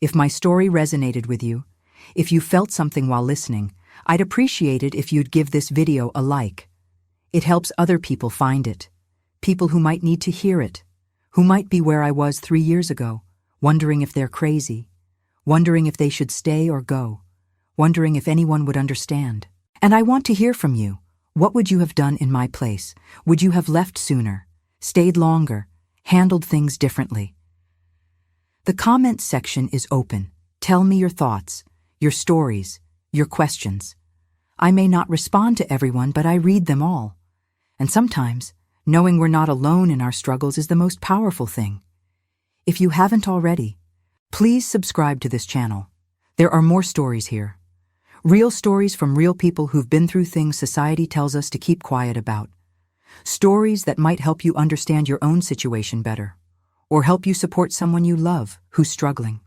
If my story resonated with you, if you felt something while listening, I'd appreciate it if you'd give this video a like. It helps other people find it, people who might need to hear it, who might be where I was 3 years ago, wondering if they're crazy, wondering if they should stay or go, wondering if anyone would understand. And I want to hear from you. What would you have done in my place? Would you have left sooner, stayed longer, handled things differently? The comments section is open. Tell me your thoughts, your stories, your questions. I may not respond to everyone, but I read them all. And sometimes, knowing we're not alone in our struggles is the most powerful thing. If you haven't already, please subscribe to this channel. There are more stories here. Real stories from real people who've been through things society tells us to keep quiet about. Stories that might help you understand your own situation better, or help you support someone you love who's struggling.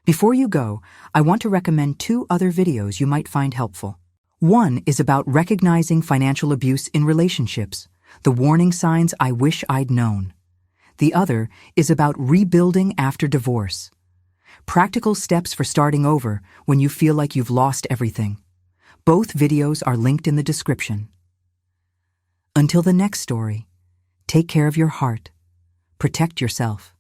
Before you go, I want to recommend 2 other videos you might find helpful. One is about recognizing financial abuse in relationships, the warning signs I wish I'd known. The other is about rebuilding after divorce. Practical steps for starting over when you feel like you've lost everything. Both videos are linked in the description. Until the next story, take care of your heart, protect yourself,